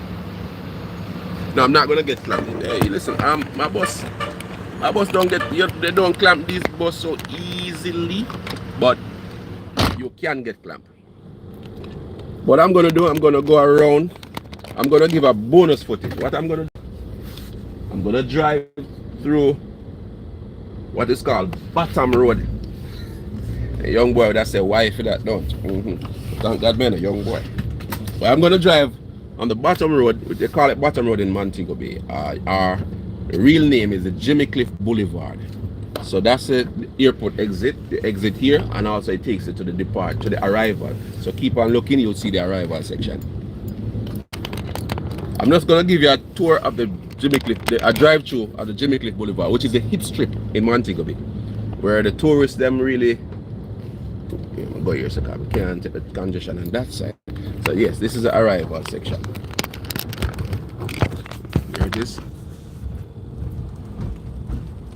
No, I'm not going to get clamped. Hey, listen, my bus don't get... They don't clamp this bus so easily, but you can get clamped. What I'm going to do, I'm going to go around. I'm going to give a bonus footage. What I'm going to do, I'm going to drive through what is called Bottom Road. A young boy, that's a wife for that, don't. Thank God, man, a young boy. But I'm going to drive on the Bottom Road. They call it Bottom Road in Montego Bay. Our real name is the Jimmy Cliff Boulevard. So that's the airport exit, the exit here, and also it takes it to the arrival. So keep on looking, you'll see the arrival section. I'm just gonna give you a tour of the Jimmy Cliff, a drive-through of the Jimmy Cliff Boulevard, which is the hit strip in Montego Bay, where the tourists them really go here so we can't take the congestion on that side. So yes, this is the arrival section. Here it is.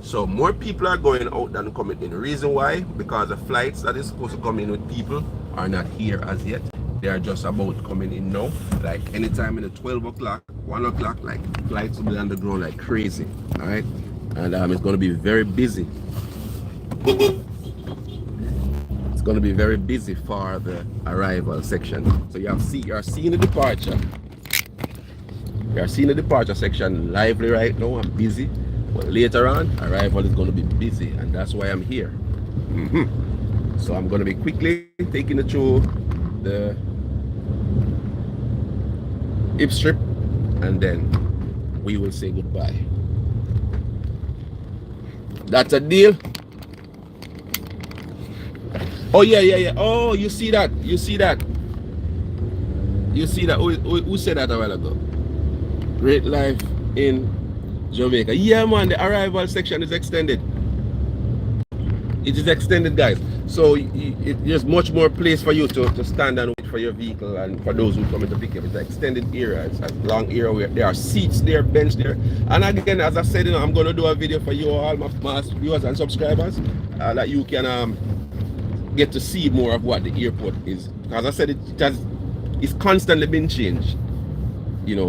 So more people are going out than coming in. The reason why? Because the flights that is supposed to come in with people are not here as yet. They are just about coming in now. Like anytime in the 12 o'clock, 1 o'clock, like flights will be on the ground like crazy. Alright? And it's going to be very busy. It's going to be very busy for the arrival section. So you're seeing the departure. You're seeing the departure section lively right now and busy. But later on, arrival is going to be busy, and that's why I'm here. So I'm going to be quickly taking it through the hip strip, and then we will say goodbye. That's a deal. Oh yeah. Oh, you see that? Who said that a while ago? Great life in Jamaica. Yeah, man, the arrival section is extended. It is extended, guys. So there's much more place for you to stand and wait for your vehicle, and for those who come in to pick up. It's an extended area. It's a long area where there are seats there, bench there. And again, as I said, I'm going to do a video for you all, my viewers and subscribers, that you can get to see more of what the airport is. As I said, it's constantly been changed,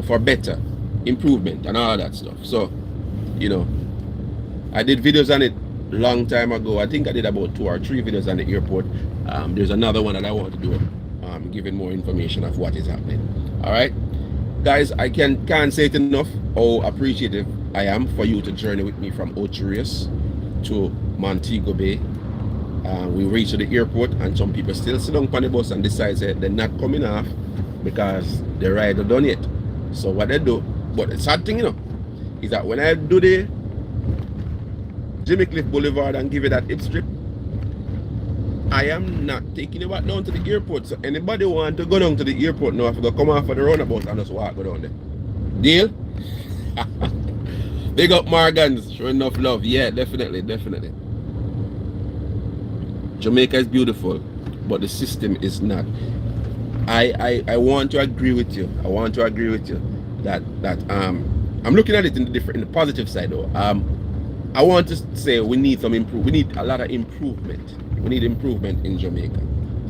for better. Improvement and all that stuff. So I did videos on it long time ago. I think I did about 2 or 3 videos on the airport. There's another one that I want to do, giving more information of what is happening. All right, guys, I can't say it enough how appreciative I am for you to journey with me from Ochi to Montego Bay. We reached the airport, and some people still sit down on the bus and decide that they're not coming off because the ride is done yet. So what they do, but the sad thing, is that when I do the Jimmy Cliff Boulevard and give it that hip strip, I am not taking it back down to the airport. So anybody want to go down to the airport now, have to come off of the roundabout and just walk go down there. Deal? Big up Morgans, sure enough love. Yeah, definitely. Jamaica is beautiful, but the system is not. I want to agree with you. I'm looking at it in the positive side though. I want to say we need some improve. We need a lot of improvement. We need improvement in Jamaica,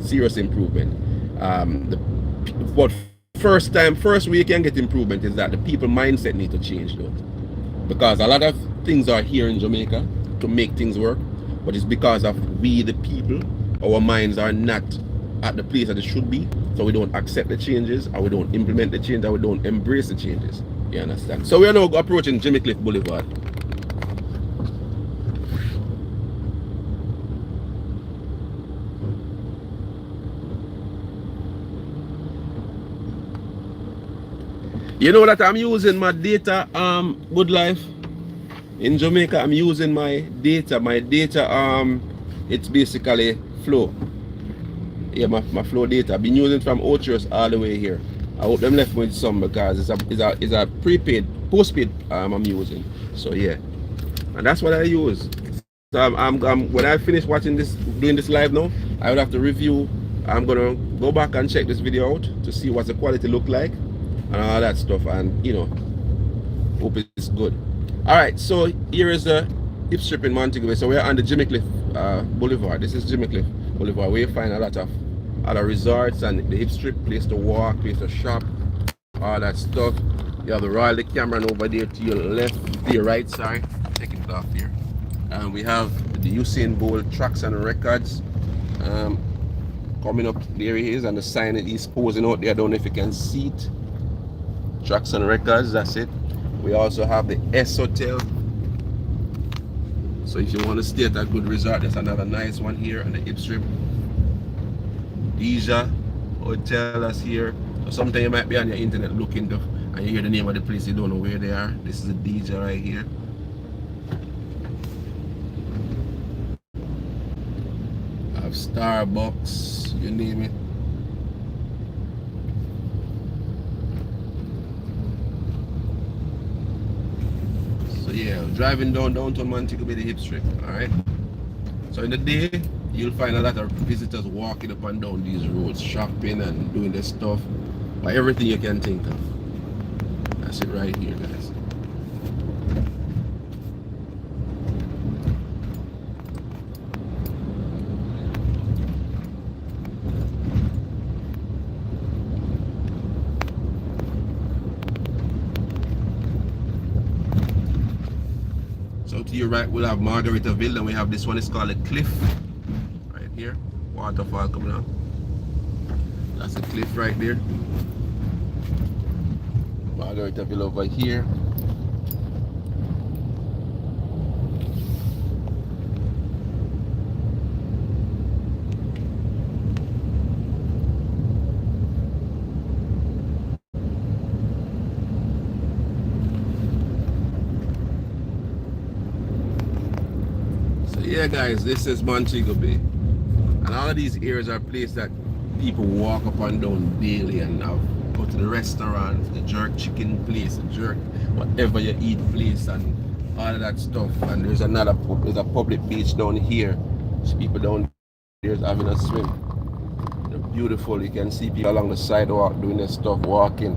serious improvement. The but first way you can get improvement is that the people mindset need to change though, because a lot of things are here in Jamaica to make things work, but it's because of we the people, our minds are not at the place that it should be, so we don't accept the changes, or we don't implement the change, or we don't embrace the changes. You understand? So we are now approaching Jimmy Cliff Boulevard. You know that I'm using my data, Good Life. In Jamaica, I'm using my data. My data, it's basically flow. Yeah, my flow data. I've been using from Ochi all the way here. I hope them left me with some because it's a prepaid, postpaid I'm using. So yeah, and that's what I use. So I'm when I finish watching this, doing this live now, I would have to review. I'm gonna go back and check this video out to see what the quality look like and all that stuff, and you know, hope it's good. All right, so here is the hip strip in Montego Bay. So we're on the Jimmy Cliff Boulevard. This is Jimmy Cliff Boulevard, where you find a lot of other resorts and the hip strip, place to walk, place to shop, all that stuff. You have the Royal Cameron over there to your left, to your right, sorry, taking it off here. And we have the Usain Bolt tracks and records coming up. There he is, and the sign that he's posing out there. I don't know if you can see it. Tracks and records, that's it. We also have the S Hotel. So if you want to stay at a good resort, there's another nice one here on the hip strip. Deja Hotel is here. So sometimes you might be on your internet looking up and you hear the name of the place, you don't know where they are. This is a Deja right here. I have Starbucks, you name it. So yeah, driving downtown Montego Bay, the hip strip, alright? So in the day, you'll find a lot of visitors walking up and down these roads, shopping and doing their stuff, but everything you can think of. That's it right here, guys. So to your right, we'll have Margaritaville, and we have this one, it's called a cliff. Right here, waterfall coming up. That's a cliff right there. Margaritaville over here. Yeah guys, this is Montego Bay, and all of these areas are places that people walk up and down daily, and go to the restaurants, the jerk chicken place, the jerk whatever you eat place, and all of that stuff. And there's a public beach down here, so people down there having a swim. They're beautiful. You can see people along the sidewalk doing their stuff, walking.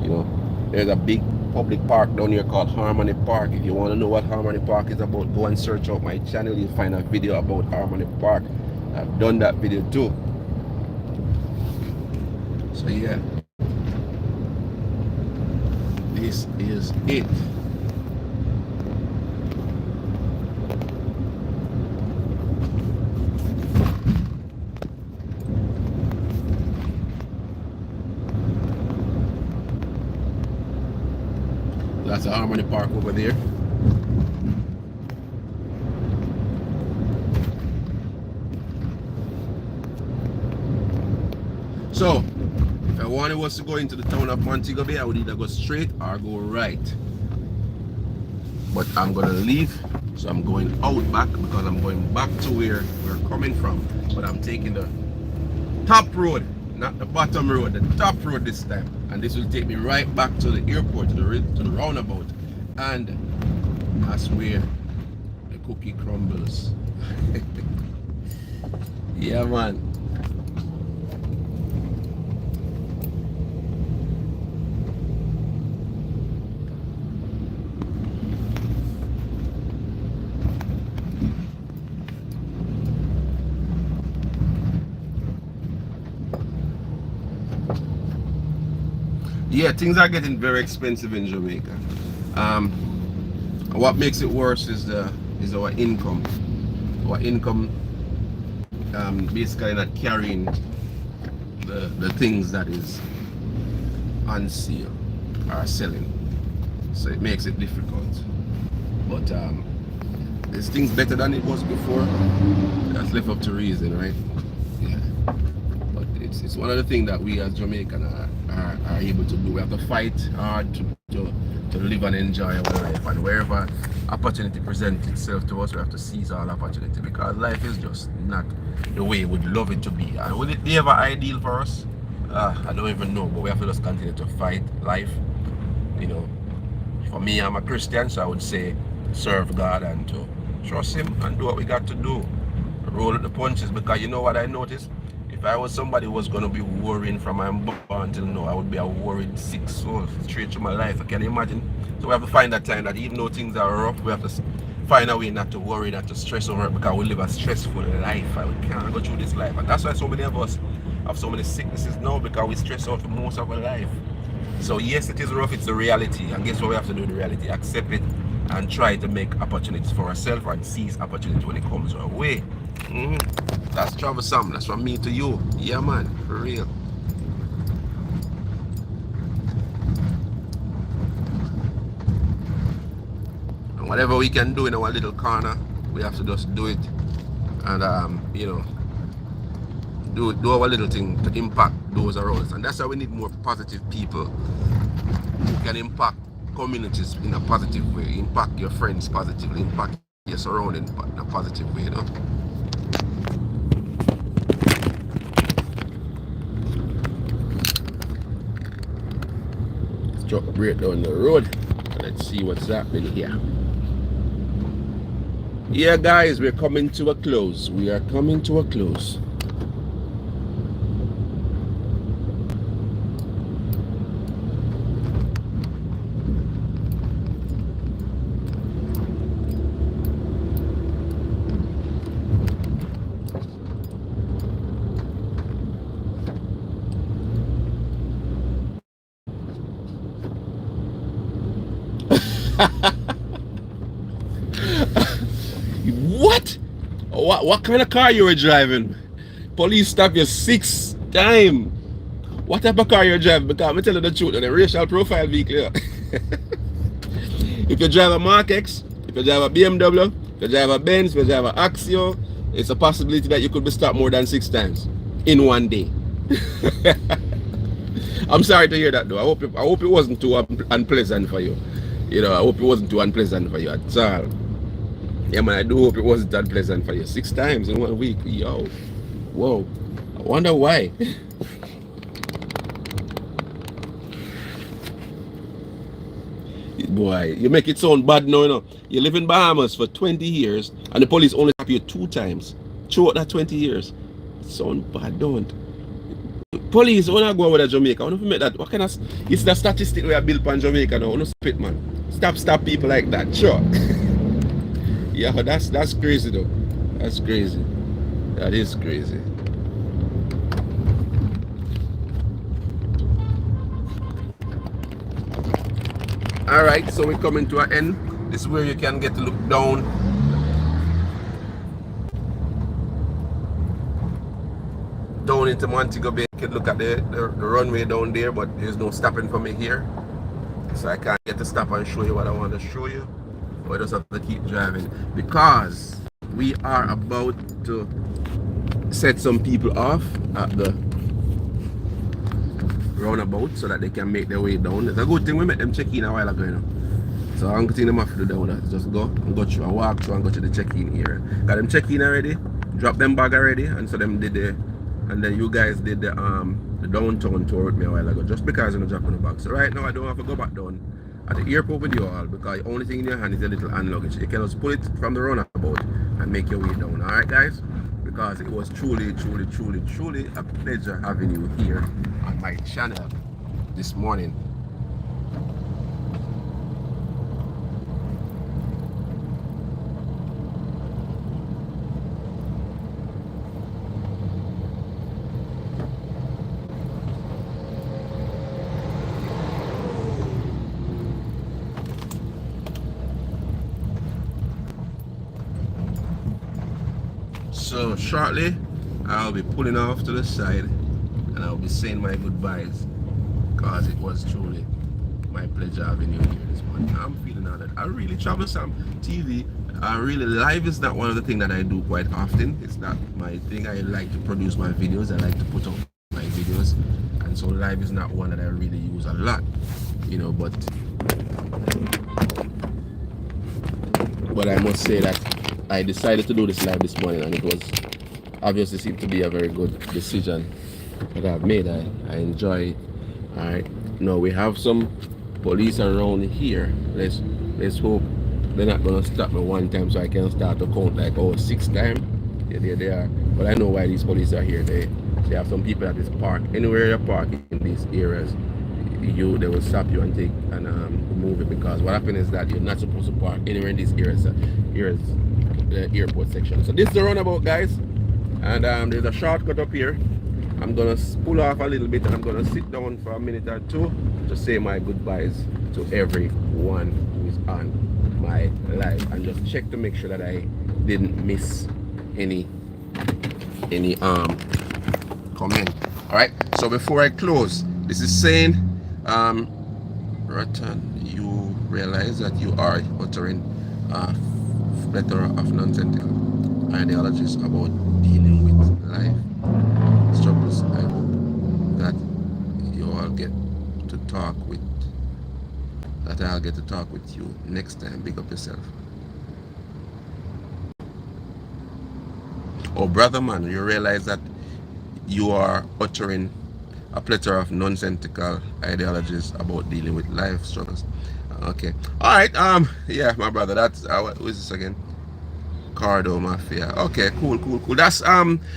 You know, there's a big public park down here called Harmony Park. If you want to know what Harmony Park is about, go and search out my channel. You'll find a video about Harmony Park. I've done that video too. So yeah, this is it. That's the Harmony Park over there. So, if I wanted was to go into the town of Montego Bay, I would either go straight or go right. But I'm gonna leave, so I'm going out back because I'm going back to where we're coming from. But I'm taking the top road, not the bottom road, the top road this time. And this will take me right back to the airport, to the roundabout. And that's where the cookie crumbles. Yeah, man. Yeah, things are getting very expensive in Jamaica. Um, what makes it worse is our income. Our income basically not carrying the things that is on sale or selling, so it makes it difficult. But this thing's better than it was before. That's left up to reason, right? Yeah. But it's one of the things that we as Jamaican are able to do. We have to fight hard to live and enjoy our life, and wherever opportunity presents itself to us, we have to seize all opportunity, because life is just not the way we'd love it to be. And will it be ever ideal for us? I don't even know, but we have to just continue to fight life. You know, for me, I'm a Christian, so I would say serve God and to trust Him and do what we got to do. Roll with the punches, because you know what I noticed? If I was somebody who was going to be worrying from my born until now, I would be a worried sick soul straight through my life. Can you imagine? So we have to find that time that even though things are rough, we have to find a way not to worry, not to stress over it, because we live a stressful life and we can't go through this life. And that's why so many of us have so many sicknesses now, because we stress out for most of our life. So yes, it is rough, it's the reality. And guess what we have to do with the reality? Accept it and try to make opportunities for ourselves and seize opportunity when it comes our way. That's Travel Sam. That's from me to you. Yeah, man, for real. And whatever we can do in our little corner, we have to just do it. And you know, do our little thing to impact those around us. And that's why we need more positive people who can impact communities in a positive way, impact your friends positively, impact your surroundings in a positive way, you know. Let's drop a break down the road. Let's see what's happening here. Yeah, guys, we're coming to a close. We are coming to a close. What kind of car you were driving? Police stop you 6 times. What type of car you're driving? Because I'm telling you the truth, the racial profile vehicle. If you drive a Mark X, if you drive a BMW, if you drive a Benz, if you drive a Axio, it's a possibility that you could be stopped more than 6 times in one day. I'm sorry to hear that though. I hope it wasn't too unpleasant for you. You know, I hope it wasn't too unpleasant for you at all. Yeah, man, I do hope it wasn't unpleasant for you. 6 times in 1 week. Yo. Whoa. I wonder why. Boy, you make it sound bad now, you know. You live in Bahamas for 20 years and the police only stop you 2 times. Throughout that 20 years. It sound bad, don't. Police, when I go over to Jamaica, I want to make that. What kind of, it's the statistic we are built on Jamaica now. I want to spit, man. Stop people like that. Sure. Yeah, that's crazy though. That's crazy. That is crazy. Alright, so we're coming to an end. This is where you can get to look down. Down into Montego Bay. You can look at the runway down there, but there's no stopping for me here. So I can't get to stop and show you what I want to show you. We just have to keep driving because we are about to set some people off at the roundabout so that they can make their way down. It's a good thing we met them check in a while ago, you know. So I'm going to them off to do that. Just go and go through and walk through and go to the check-in area. Got them check in already, drop them bag already, and so them did the, and then you guys did the downtown tour with me a while ago just because I'm dropping the bag. So right now I don't have to go back down at the airport with you all because the only thing in your hand is a little hand luggage. You can just pull it from the roundabout and make your way down. Alright guys? Because it was truly a pleasure having you here on my channel this morning. So shortly I'll be pulling off to the side and I'll be saying my goodbyes, because it was truly my pleasure having you here this morning. I'm feeling honored. I really travel some TV. Really, live is not one of the things that I do quite often. It's not my thing. I like to produce my videos. I like to put out my videos, and so live is not one that I really use a lot, you know. But I must say that I decided to do this live this morning, and it was obviously seemed to be a very good decision that I've made. I enjoy it. All right, now we have some police around here. Let's hope they're not gonna stop me one time so I can start to count like, oh, 6 times. Yeah, they are. But I know why these police are here. They have some people that is parked anywhere you park in these areas. They will stop you and take and move it, because what happens is that you're not supposed to park anywhere in these areas. Here is the airport section. So this is the roundabout, guys, and there's a shortcut up here. I'm gonna pull off a little bit and I'm gonna sit down for a minute or two to say my goodbyes to everyone who is on my live, and just check to make sure that I didn't miss any comment. All right, so before I close, this is saying Ratan, you realize that you are uttering a plethora of nonsensical ideologies about dealing with life struggles. I hope that I'll get to talk with you next time. Big up yourself. Oh, brother man, you realize that you are uttering a plethora of nonsensical ideologies about dealing with life struggles. Okay, all right. Yeah, my brother, that's who is this again? Cardo Mafia. Okay, cool. That's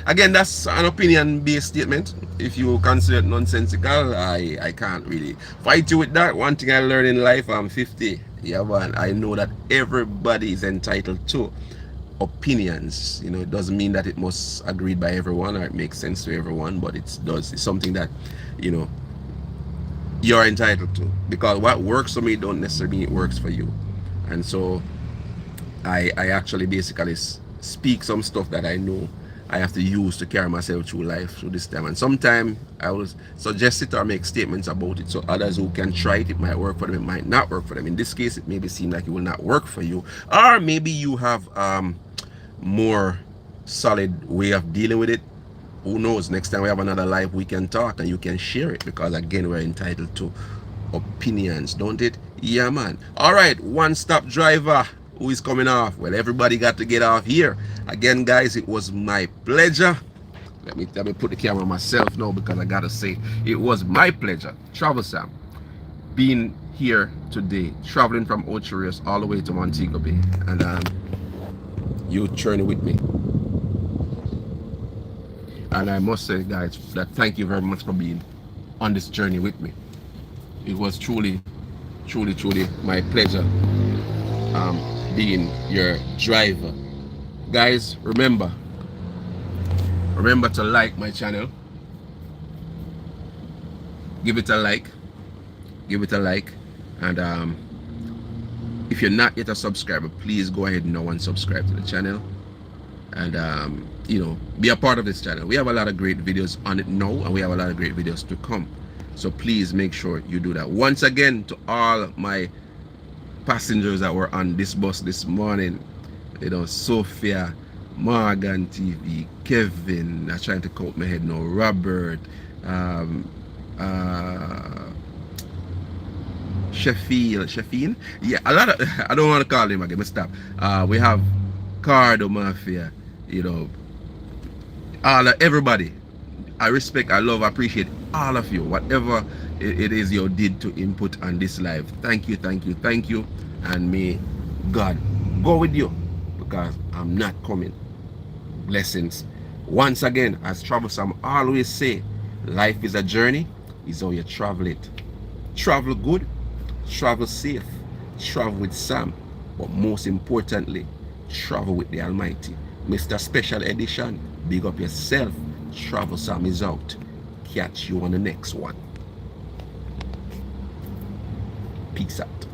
again, that's an opinion-based statement. If you consider it nonsensical, I can't really fight you with that. One thing I learned in life, I'm 50. Yeah, man, I know that everybody is entitled to opinions. You know, it doesn't mean that it must agreed by everyone or it makes sense to everyone, but it's something that, you know, you're entitled to, because what works for me don't necessarily mean it works for you. And so I actually basically speak some stuff that I know I have to use to carry myself through life through this time. And sometimes I will suggest it or make statements about it, so others who can try it, it might work for them, it might not work for them. In this case, it maybe seem like it will not work for you, or maybe you have more solid way of dealing with it. Who knows? Next time we have another live, we can talk and you can share it, because again, we're entitled to opinions, don't it? Yeah, man. All right, one-stop driver who is coming off. Well, everybody got to get off here. Again, guys, it was my pleasure. Let me put the camera on myself now, because I gotta say it was my pleasure, Travel Sam, being here today, traveling from Ochi all the way to Montego Bay, and you journey with me. And I must say, guys, that thank you very much for being on this journey with me. It was truly my pleasure being your driver. Guys, remember to like my channel. Give it a like, and if you're not yet a subscriber, please go ahead now and subscribe to the channel, and you know, be a part of this channel. We have a lot of great videos on it now, and we have a lot of great videos to come, so please make sure you do that. Once again, to all my passengers that were on this bus this morning, you know, Sophia, Morgan TV, Kevin, I'm trying to count my head now, Robert, Sheffield, yeah, a lot of, I don't want to call him again, but stop. We have Cardo Mafia, you know, everybody. I respect, I love, I appreciate all of you, whatever it is you did to input on this live. Thank you, and may God go with you, because I'm not coming. Blessings. Once again, as Travel Sam always say, life is a journey, is how you travel it. Travel good, travel safe, travel with Sam, but most importantly, travel with the Almighty. Mr. Special Edition, big up yourself. Travel Sam is out. Catch you on the next one. Peace out.